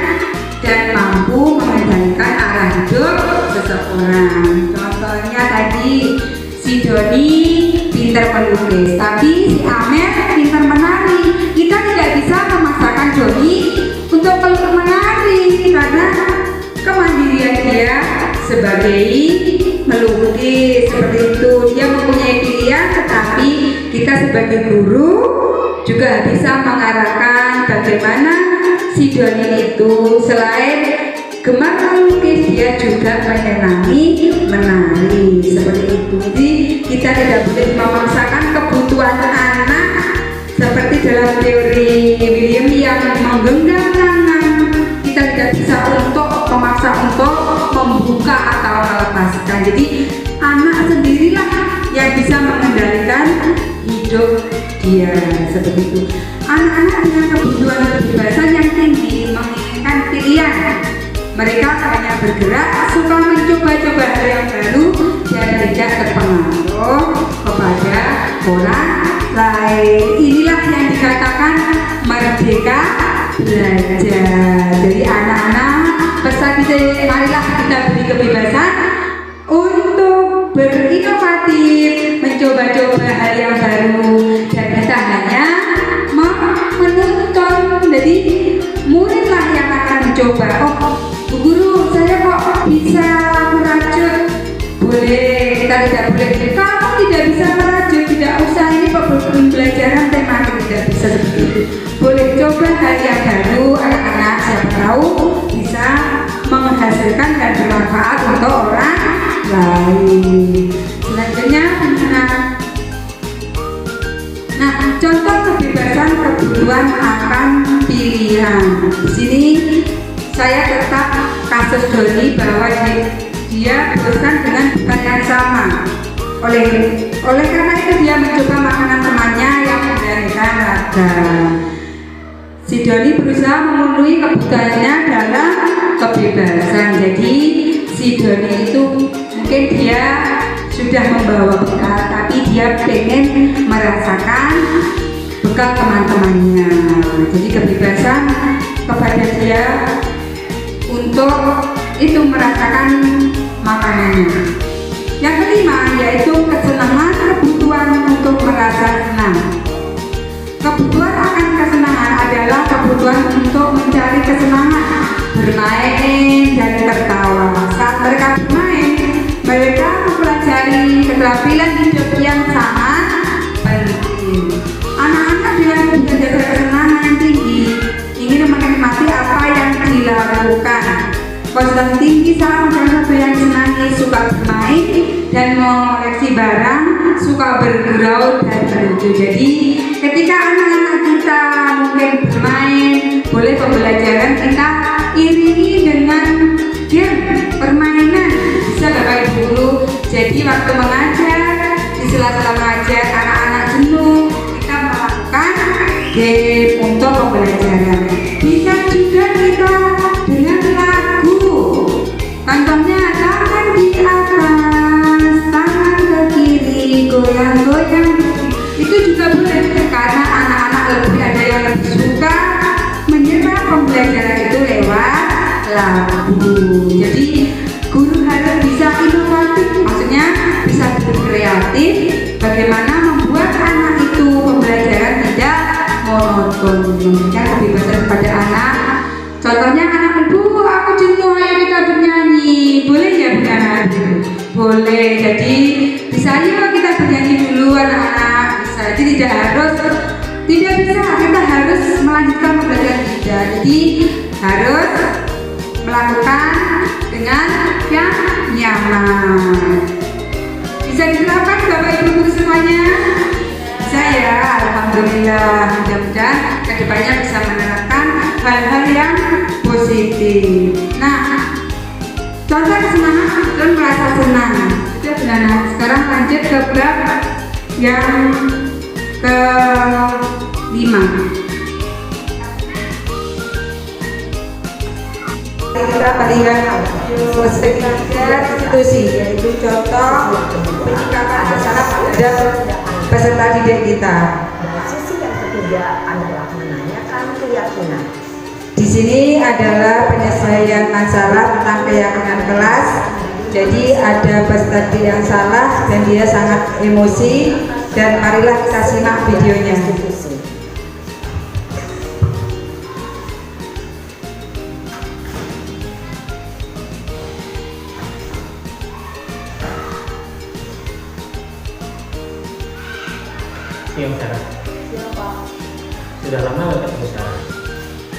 dan mampu mengendalikan arah hidup seseorang. Contohnya tadi, si Doni pintar melukis, tapi si Amel pintar menari. Kita tidak bisa memaksakan Doni untuk menari karena kemandirian dia sebagai melukis seperti itu. Dia mempunyai pilihan, tetapi kita sebagai guru juga bisa mengarahkan bagaimana si Doni itu selain gemar melukis, dia juga menyenangi menari seperti itu. Jadi kita tidak boleh memaksakan kebutuhan anak seperti dalam teori William yang menggenggam tangan. Kita tidak bisa untuk memaksa untuk membuka atau melepaskan. Jadi anak sendirilah yang bisa mengendalikan hidup dia seperti itu. Anak-anak dengan kebutuhan kebebasan yang tinggi menginginkan pilihan. Mereka hanya bergerak, suka mencoba-coba hal yang baru dan tidak terpengaruh kepada orang lain. Inilah yang dikatakan merdeka belajar. Jadi anak-anak, pesan kita, marilah kita beri kebebasan untuk berinovatif, mencoba-coba hal yang baru, dan kita hanya menonton. Jadi muridlah yang akan mencoba. Oh, Bu Guru, saya kok bisa merajut? Boleh, kita tidak boleh. Kamu tidak bisa merajut, tidak usah, ini pembelajaran tematik, tidak bisa seperti itu. Boleh coba hal yang baru, anak-anak, siapa tahu bisa menghasilkan dan bermanfaat untuk orang lain. Selanjutnya, nah, contoh kebebasan kebutuhan akan pilihan. Di sini saya tetap kasus Doni bahwa dia bosan dengan bukan yang sama. Oleh karena itu dia mencoba makanan temannya yang beraneka ragam. Si Doni berusaha memenuhi kebutuhannya dalam kebebasan. Jadi si Doni itu mungkin dia sudah membawa bekal, tapi dia pengen merasakan bekal teman-temannya. Jadi kebebasan kepada dia untuk itu merasakan makanannya. Yang kelima yaitu kesenangan, kebutuhan untuk merasa senang. Kebutuhan akan kesenangan adalah kebutuhan untuk mencari kesenangan, bermain dan tertawa. Saat mereka bermain, mereka mempelajari keterampilan hidup yang sangat penting. Anak-anak dengan belajar kesenangan yang tinggi ingin menikmati apa yang dilakukan. Konsentrasi tinggi saat mereka yang senangi, suka bermain dan mengoleksi barang, suka bergurau dan berlucu. Jadi ketika anak-anak kita mungkin bermain, boleh pembelajaran kita iringi dengan game permainan, bisa Bapak Ibu Guru. Jadi waktu mengajar, di sela-sela mengajar anak-anak jenuh, kita melakukan game untuk pembelajaran. Bisa juga kita dengan lagu, contohnya tangan di atas, tangan ke kiri, goyang-goyang. Itu juga boleh karena anak-anak lebih ada yang lebih suka menyerap pembelajaran itu lewat lagu. Jadi guru harus bisa inovatif, maksudnya bisa berkreatif bagaimana membuat anak itu pembelajaran tidak monoton, memberikan kebebasan kepada anak. Contohnya anak, ibu aku jenuh, ayo kita bernyanyi, boleh ya Bu anak? Boleh. Jadi bisa yuk kita bernyanyi dulu anak-anak. Bisa. Jadi tidak bisa kita harus melanjutkan pembelajaran kita. Jadi harus melakukan dengan yang nyaman. Bisa diterapkan Bapak Ibu Guru semuanya? Bisa ya, alhamdulillah. Mudah-mudahan kedepannya bisa menerapkan hal-hal yang positif. Nah, contoh kesenangan dan merasa senang. Sudah benar. Sekarang lanjut ke bab yang ke-5. Kita melihat institusi, yaitu contoh penyikapan masyarakat terhadap peserta didik kita. Sisi yang ketiga adalah menanyakan keyakinan. Di sini adalah penyesuaian masalah tentang keyakinan kelas. Jadi ada peserta didik yang salah dan dia sangat emosi, dan marilah kita simak videonya. Siang Sarah. Sudah lama nggak ketemu Sarah.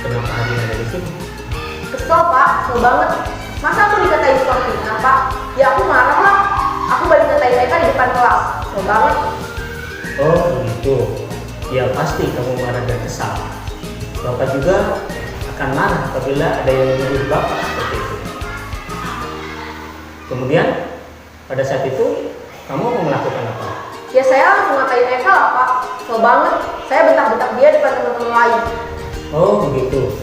Kenapa hari ada di sini? Kesel Pak, kesel banget. Masa aku dikatain tukang fitnah Pak? Ya aku marah lah. Aku balik ngatain mereka di depan kelas. Kesel banget. Oh begitu. Ya pasti kamu marah dan kesal. Bapak juga akan marah apabila ada yang menuduh Bapak seperti itu. Kemudian pada saat itu kamu mau melakukan apa? Ya saya langsung ngatain mereka lah Pak. Kesel banget. Saya bentak-bentak dia depan teman-teman lain. Oh begitu.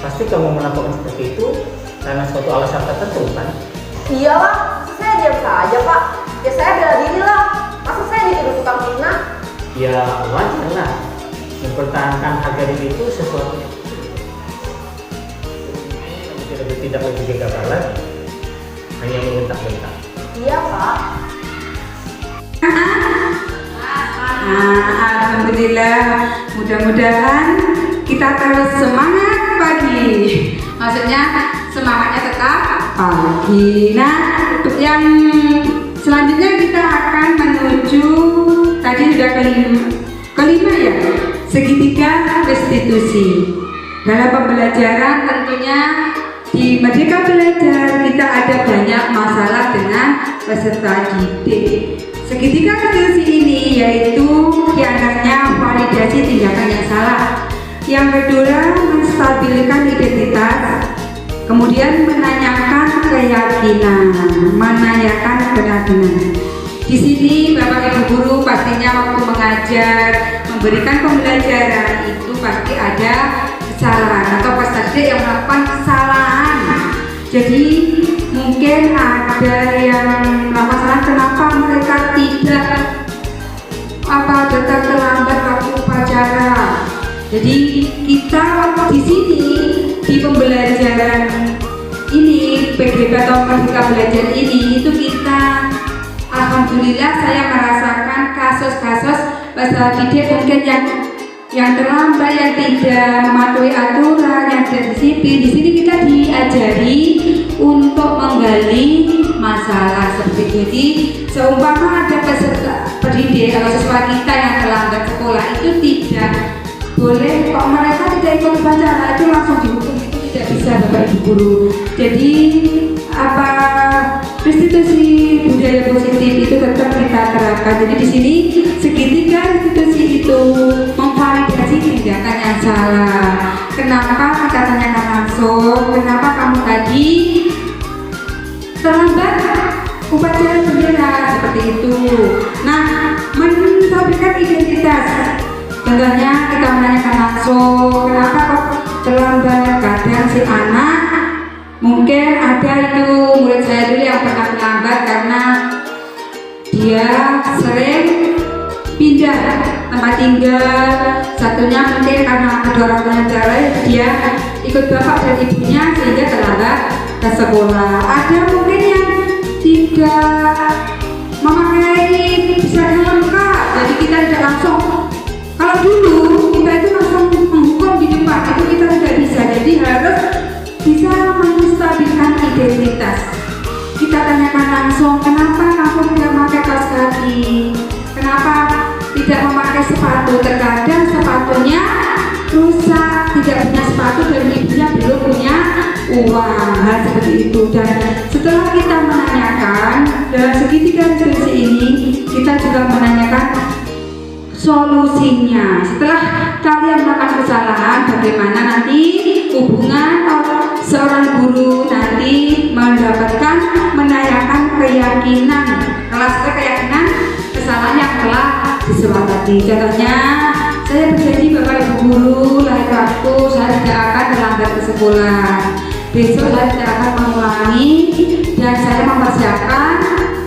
Pasti kamu melakukan seperti itu karena suatu alasan tertentu kan? Iyalah, masa saya diam saja Pak? Ya saya bela diri lah. Masa saya dituduh tukang fitnah? Ya wajar lah. Mempertahankan harga diri itu sesuatu yang tidak lebih gegabah lagi. Hanya membentak-bentak. Iya Pak. Alhamdulillah, mudah-mudahan kita terus semangat pagi. Maksudnya semangatnya tetap pagi. Nah, yang selanjutnya kita akan menuju tadi sudah kelima ya, segitiga restitusi. Dalam pembelajaran tentunya di Merdeka Belajar kita ada banyak masalah dengan peserta didik. Segitiga restitusi ini yaitu diantaranya validasi tindakan yang salah, yang kedua menstabilkan identitas, kemudian menanyakan keyakinan, menanyakan keyakinan. Di sini Bapak Ibu Guru pastinya waktu mengajar, memberikan pembelajaran itu pasti ada kesalahan atau peserta didik yang melakukan kesalahan. Jadi mungkin ada yang melakukan kesalahan, kenapa mereka tidak datang terlambat waktu upacara upacara. Jadi kita di sini di pembelajaran ini PGB atau Merdeka Belajar ini itu kita alhamdulillah saya merasakan kasus-kasus masalah didik mungkin yang terlambat, yang tidak mematuhi aturan, yang tidak disiplin. Di sini kita diajari untuk menggali masalah seperti itu. Jadi seumpama ada peserta pendidik atau siswa kita yang terlambat sekolah itu tidak boleh, kok mereka tidak ikut upacara itu langsung dihukum, itu tidak bisa Bapak Ibu Guru. Jadi apa restitusi budaya positif itu tetap kita terapkan. Jadi di sini segitiga restitusi itu memvalidasi tindakan yang salah. Kenapa kita tanyakan langsung, kenapa kamu tadi terlambat upacara bendera seperti itu. Nah, menstabilkan identitas. Contohnya kita menanyakan langsung, kenapa kok terlambat? Kadang si anak mungkin ada itu murid saya dulu yang pernah terlambat karena dia sering pindah tempat tinggal. Satunya mungkin karena kedua orang tuanya cerai, dia ikut bapak dan ibunya sehingga terlambat ke sekolah. Ada mungkin yang tidak memakai bisa lengkap, jadi kita tidak langsung. Kalau dulu kita itu langsung menghukum di depan, itu kita tidak bisa. Jadi harus bisa menstabilkan identitas. Kita tanyakan langsung, kenapa kamu tidak memakai kaos kaki? Kenapa tidak memakai sepatu? Terkadang sepatunya rusak, tidak punya sepatu dan ibunya belum punya uang, hal seperti itu. Dan setelah kita menanyakan dalam segitiga diskusi ini, kita juga menanyakan solusinya. Setelah kalian melakukan kesalahan, bagaimana nanti hubungan seorang guru nanti mendapatkan menanyakan keyakinan, keyakinan kesalahan yang telah disepakati. Contohnya, saya berjanji Bapak Ibu Guru, lain waktu saya tidak akan terlambat ke sekolah. Besok saya tidak akan mengulangi dan saya mempersiapkan.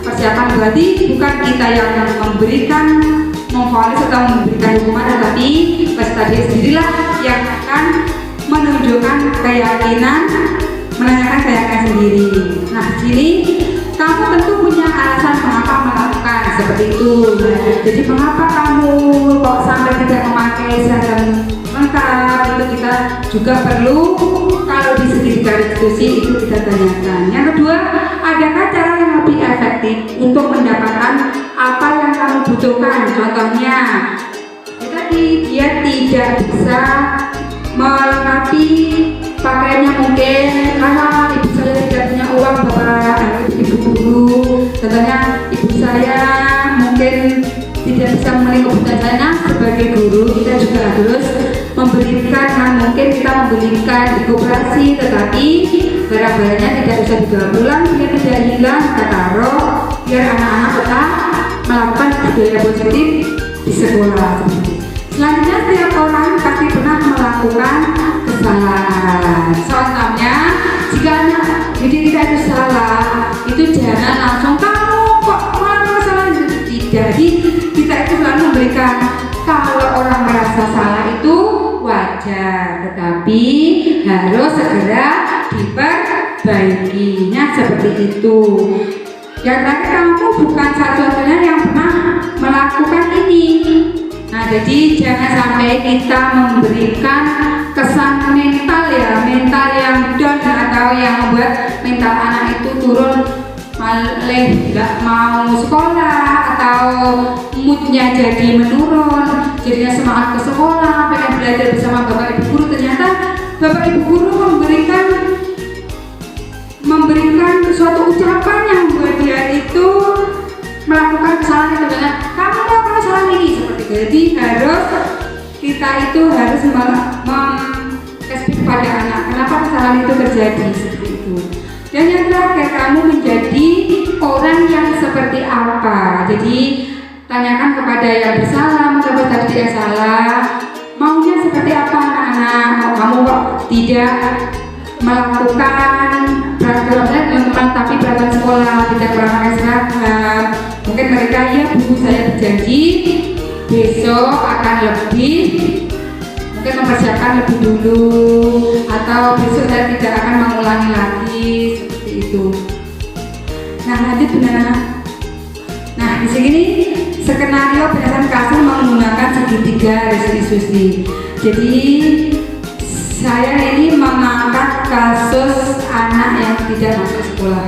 Persiapan berarti bukan kita yang memberikan memvonis atau memberikan hukuman, tetapi peserta dia sendirilah yang akan menunjukkan keyakinan, menanyakan keyakinan sendiri. Nah, di sini kamu tentu punya alasan mengapa melakukan seperti itu. Jadi mengapa kamu kok sampai tidak memakai seragam lengkap, itu kita juga perlu kalau di segitiga diskusi itu kita tanyakan. Yang kedua, adakah cara yang lebih efektif untuk mendapatkan apa yang kamu butuhkan? Contohnya, tadi dia tidak bisa melengkapi pakaiannya mungkin karena ibu saya tidak punya uang, Bapak Ibu Guru. Contohnya ibu saya mungkin tidak bisa memenuhi kebutuhan saya. Nah, sebagai guru kita juga harus memberikan, mungkin kita membelikan di koperasi, tetapi barang-barangnya tidak bisa dibawa pulang, biar tidak hilang, kita taruh biar anak-anak tetap melakukan budaya positif di sekolah. Selanjutnya, setiap orang pasti pernah melakukan kesalahan. Contohnya, jika anak didik kita itu salah, itu jangan langsung kamu kok melakukan kesalahan. Tidak, jadi kita itu selalu memberikan, kalau orang merasa salah itu wajar, tetapi harus segera diperbaikinya seperti itu. Yang terakhir, kamu bukan satu-satunya yang pernah melakukan ini. Nah, jadi jangan sampai kita memberikan kesan mental yang down atau yang membuat mental anak itu turun, malah nggak mau sekolah atau moodnya jadi menurun, jadinya semangat ke sekolah, pengen belajar bersama Bapak Ibu Guru. Ternyata Bapak Ibu Guru memberikan suatu ucapan yang membuat dia itu melakukan kesalahan itu dengan kamu melakukan kesalahan ini seperti itu. Jadi kita itu harus mengkasih kepada anak kenapa kesalahan itu terjadi seperti itu. Dan yang terakhir, kamu menjadi orang yang seperti apa. Jadi tanyakan kepada yang bersalah, mencoba tadi yang salah, maunya seperti apa anak-anak. Kamu kok tidak melakukan peraturan tapi peraturan sekolah, tidak melakukan seragam. Mungkin mereka, ya Bu, saya berjanji besok akan lebih mungkin mempersiapkan lebih dulu, atau besok saya tidak akan mengulangi lagi seperti itu. Nah, lanjut benar. Nah, di sini skenario berdasarkan kasus menggunakan segitiga restitusi. Jadi saya ini mengangkat kasus anak yang tidak masuk sekolah.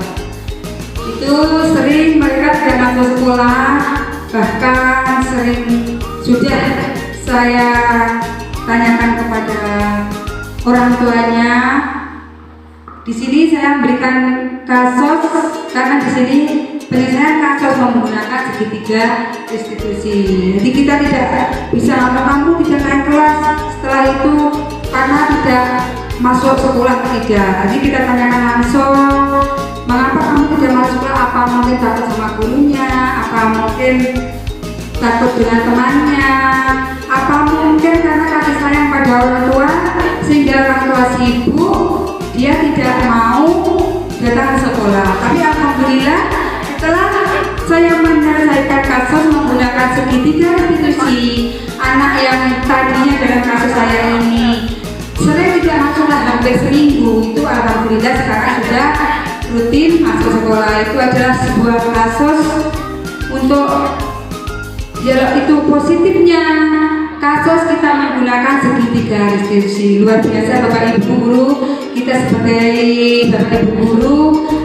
Itu sering mereka tidak masuk sekolah, bahkan sering sudah saya tanyakan kepada orang tuanya. Di sini saya memberikan kasus karena di sini penyelesaian kasus menggunakan segitiga restitusi. Jadi kita tidak bisa kamu tidak naik kelas setelah itu karena tidak masuk sekolah tidak. Jadi kita tanyakan langsung, mengapa kamu tidak masuk sekolah? Apa mungkin takut sama gurunya? Apa mungkin takut dengan temannya? Apa mungkin karena kasih sayang pada orang tua sehingga orang tua sibuk dia tidak mau datang ke sekolah? Tapi alhamdulillah setelah saya menyelesaikan kasus menggunakan segitiga restitusi, anak yang tadinya dalam kasus saya ini sering tidak masuklah hampir seminggu, itu alhamdulillah sekarang sudah rutin masuk sekolah. Itu adalah sebuah kasus untuk ya itu positifnya kasus kita menggunakan segitiga restitusi. Luar biasa Bapak Ibu guru, kita sebagai Bapak Ibu guru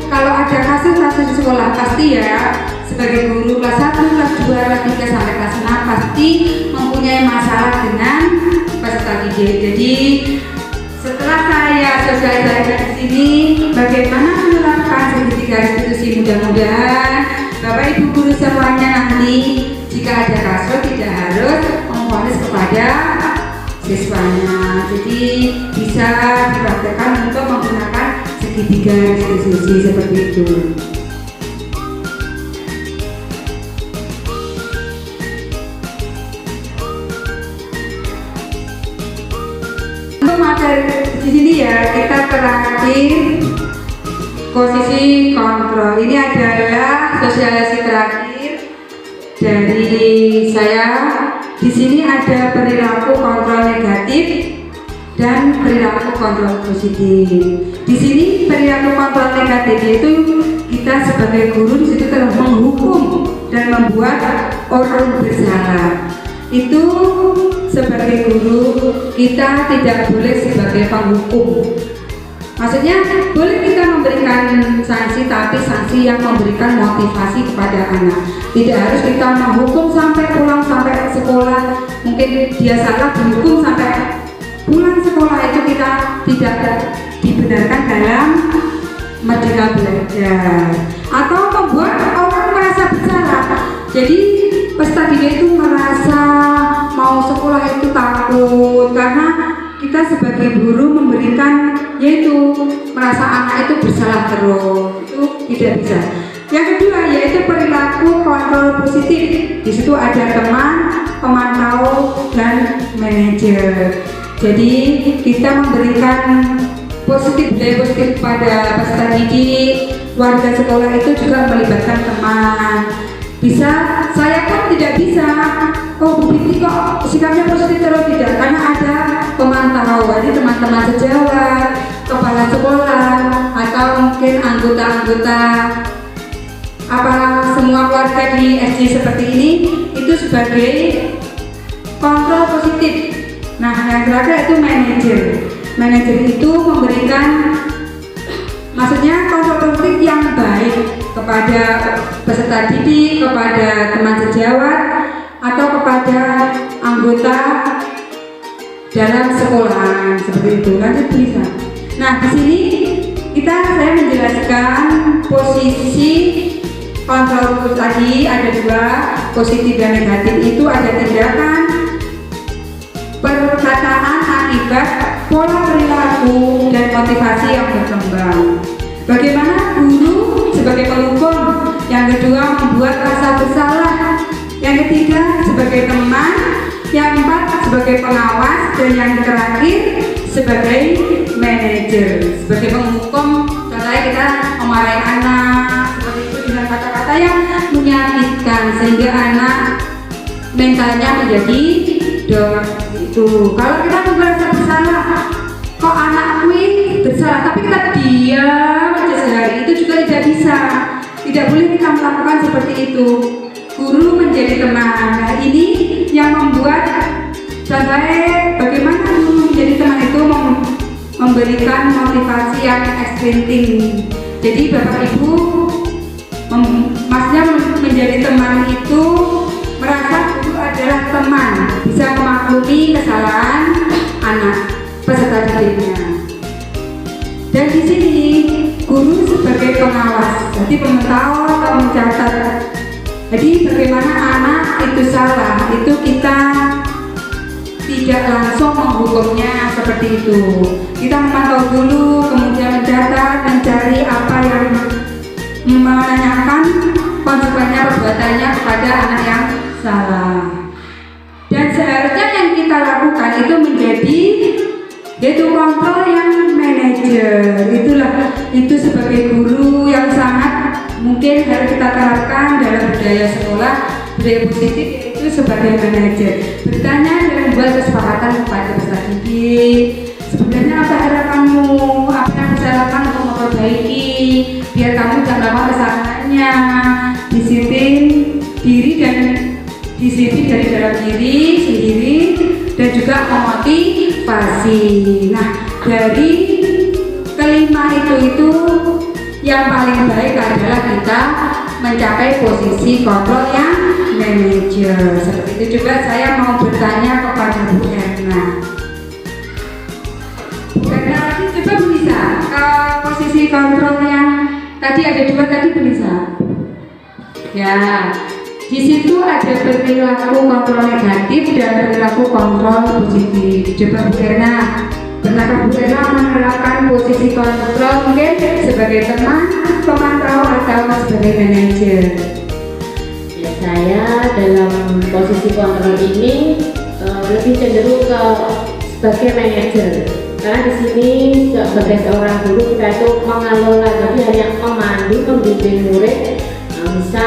kalau ada kasus-kasus di sekolah pasti ya sebagai guru kelas 1, kelas 2, kelas 3 sampai kelas 6 pasti mempunyai masalah dengan peserta didik. Jadi setelah saya sosialisasikan di sini bagaimana menerapkan segitiga restitusi, mudah-mudahan Bapak Ibu guru semuanya nanti jika ada kasus tidak harus memfonis kepada siswanya. Jadi bisa dipraktekkan untuk menggunakan segitiga restitusi seperti itu. Untuk materi di sini ya kita terakhir posisi kontrol. Ini adalah sosialisasi terakhir dari saya. Di sini ada perilaku kontrol negatif dan perilaku kontrol positif. Di sini perilaku kontrol negatif yaitu kita sebagai guru di situ telah menghukum dan membuat orang bersalah. Itu sebagai guru kita tidak boleh sebagai penghukum. Maksudnya boleh kita memberikan sanksi, tapi sanksi yang memberikan motivasi kepada anak. Tidak harus kita menghukum sampai pulang sampai sekolah. Mungkin dia salah dihukum sampai pulang sekolah, itu kita tidak dibenarkan dalam Merdeka Belajar. Atau membuat orang merasa bersalah. Jadi peserta didik itu merasa mau sekolah itu takut karena kita sebagai guru memberikan yaitu merasa anak itu bersalah terus, itu tidak bisa. Yang kedua yaitu perilaku kontrol positif. Di situ ada teman, pemantau, dan manajer. Jadi kita memberikan budaya positif pada peserta didik. Warga sekolah itu juga melibatkan teman. Bisa, saya pun tidak bisa. Oh Bu Binti kok sikapnya positif terus, tidak, karena ada pemantau, jadi teman-teman sejawat, kepala sekolah, atau mungkin anggota-anggota apa semua keluarga di SD seperti ini itu sebagai kontrol positif. Nah yang terakhir itu manajer. Manajer itu memberikan maksudnya kontrol positif yang baik kepada peserta didik, kepada teman sejawat, atau kepada anggota dalam sekolahan seperti itu. Lanjut bisa. Nah di sini saya menjelaskan posisi kontrol tadi ada dua, positif dan negatif. Itu ada tindakan, perkataan, akibat, pola perilaku, dan motivasi yang berkembang. Bagaimana guru sebagai penghukum? Yang kedua membuat rasa bersalah. Yang ketiga sebagai teman. Yang keempat sebagai pengawas. Dan yang terakhir sebagai manajer. Sebagai penghukum, contohnya kita memarahi anak seperti itu dengan kata-kata yang menyakitkan sehingga anak mentalnya menjadi menjadi doa itu. Kalau kita merasa bersalah, kok anakku ini bersalah tapi kita diam aja sehari, itu juga tidak bisa. Tidak boleh kita melakukan seperti itu. Guru menjadi teman. Nah, ini yang membuat saya bagaimana guru menjadi teman itu memberikan motivasi yang ekstrim tinggi. Jadi Bapak Ibu, maksudnya menjadi teman itu merasa guru adalah teman, bisa memaklumi kesalahan anak peserta didiknya. Dan di sini guru sebagai pengawas, jadi pemantau atau mencatat. Jadi bagaimana anak itu salah, itu kita tidak langsung menghukumnya seperti itu. Kita memantau dulu, kemudian mencatat, mencari apa yang menanyakan konsekuensinya perbuatannya kepada anak yang salah. Dan seharusnya yang kita lakukan itu menjadi yaitu kontrol yang manajer. Itu sebagai guru yang sangat mungkin harus kita terapkan dalam budaya sekolah, budaya positif, yaitu sebagai manajer. Bertanya dan membuat kesepakatan kepada peserta didik. Sebenarnya apa harapanmu? Apa yang bisa lakukan untuk memperbaiki biar kamu tidak melakukan kesalahannya? Disiplin diri dan disiplin dari dalam diri sendiri dan juga memotivasi. Nah, dari kelima itu yang paling baik adalah kita mencapai posisi kontrol yang manajer. Seperti itu juga saya mau bertanya kepada Bu Erna. Bu Erna lagi coba bisa ke posisi kontrol yang tadi ada dua tadi bisa. Ya, di situ ada perilaku kontrol negatif dan perilaku kontrol positif. Coba Bu Erna. Pernahkah Bu Erna menerapkan posisi kontrol mungkin sebagai teman, pemantau atau sebagai manajer? Ya, saya dalam posisi kontrol ini lebih cenderung ke sebagai manajer. Karena di sini sebagai seorang guru kita itu mengelola, tapi hanya memandu, membimbing murid bisa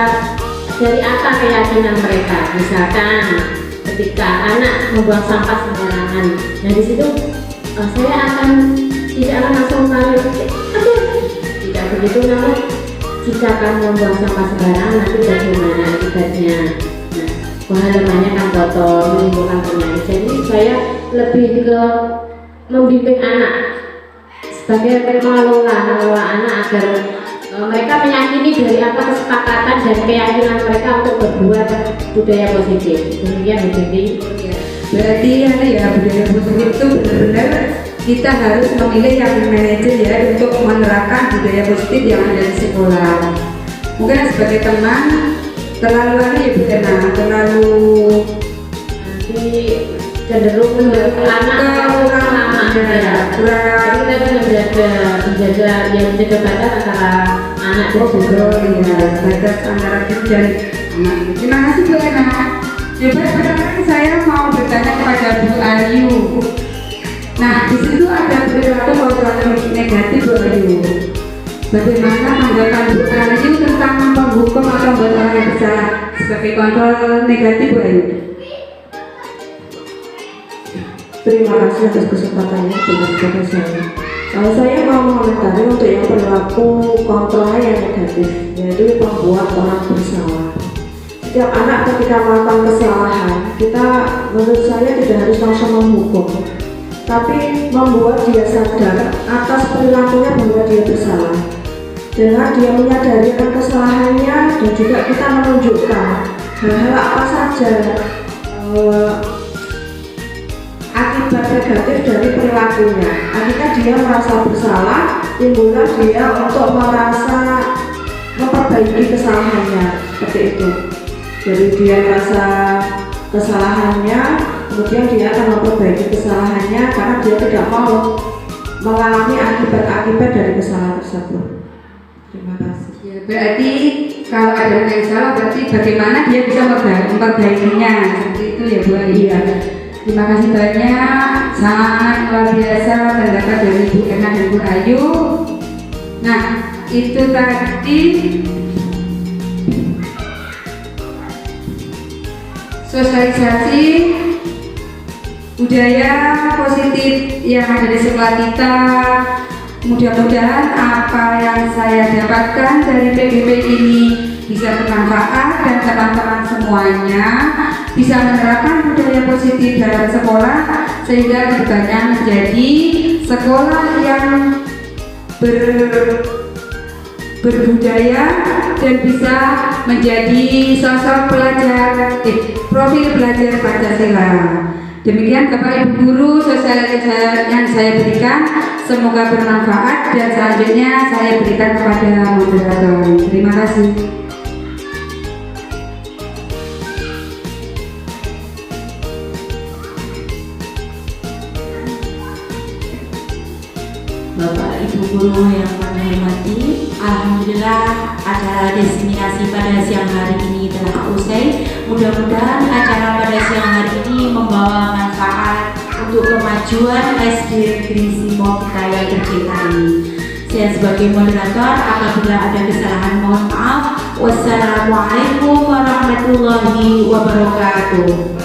dari apa keyakinan mereka. Misalkan ketika anak membuang sampah sembarangan, nah di situ saya tidak akan langsung tarik, tidak begitu. Namun jika kamu membuang sampah sembarangan nanti bagaimana akibatnya? Nah, halamannya kan kotor, menimbulkan penyakit. Jadi saya lebih ke membimbing anak sebagai mengelola anak agar mereka meyakini dari apa kesepakatan dan keyakinan mereka untuk berbuat budaya positif. Demikian Bu Devi. Berarti ya budaya positif itu benar-benar kita harus memilih yang manajer ya untuk menerapkan budaya positif yang ada di sekolah. Mungkin sebagai teman terlalu ya Bu Erna, terlalu nanti cenderung ke anak kurang lama ya. Jadi kita menjaga batas antara anak dan juga ya batas antara guru dan anak. Terima kasih Bu Erna. Coba sekarang saya mau bertanya kepada Bu Ayu. Nah, di situ ada perilaku kontrol negatif Bu Ayu. Bagaimana tanggapan Bu Ayu tentang menghukum atau membuat orang yang bersalah sebagai kontrol negatif Bu Ayu? Terima kasih atas kesempatannya kepada saya. Kalau saya mau mengomentari untuk yang perilaku kontrol yang negatif, yaitu membuat orang bersalah. Setiap anak ketika melakukan kesalahan, kita menurut saya tidak harus langsung menghukum, tapi membuat dia sadar atas perilakunya bahwa dia bersalah. Dengan dia menyadari akan kesalahannya dan juga kita menunjukkan hal-hal apa saja akibat negatif dari perilakunya. Akhirnya dia merasa bersalah, timbullah dia untuk merasa memperbaiki kesalahannya, seperti itu. Jadi dia merasa kesalahannya, kemudian dia akan memperbaiki kesalahannya karena dia tidak mau mengalami akibat-akibat dari kesalahan tersebut. Terima kasih. Ya, berarti kalau ada yang salah berarti bagaimana dia bisa memperbaikinya, seperti itu ya Bu Ayu. Iya. Terima kasih banyak, sangat luar biasa pendapat dari Bu Erna dan Bu Ayu. Nah, itu tadi sosialisasi budaya positif yang ada di sekolah kita. Mudah-mudahan apa yang saya dapatkan dari PBB ini bisa bermanfaat dan teman-teman semuanya bisa menerapkan budaya positif dalam sekolah sehingga kedepannya menjadi sekolah yang berbudaya dan bisa menjadi sosok pelajar profil pelajar Pancasila. Demikian Bapak Ibu Guru sosialisasi yang saya berikan, semoga bermanfaat dan selanjutnya saya berikan kepada moderator. Terima kasih. Bapak Ibu Guru yang kami hormati, alhamdulillah acara diseminasi pada siang hari ini telah usai. Mudah-mudahan acara pada siang hari ini membawa manfaat untuk kemajuan SD Negeri Simo kita yang tercinta ini. Saya sebagai moderator, apabila ada kesalahan mohon maaf. Wassalamualaikum warahmatullahi wabarakatuh.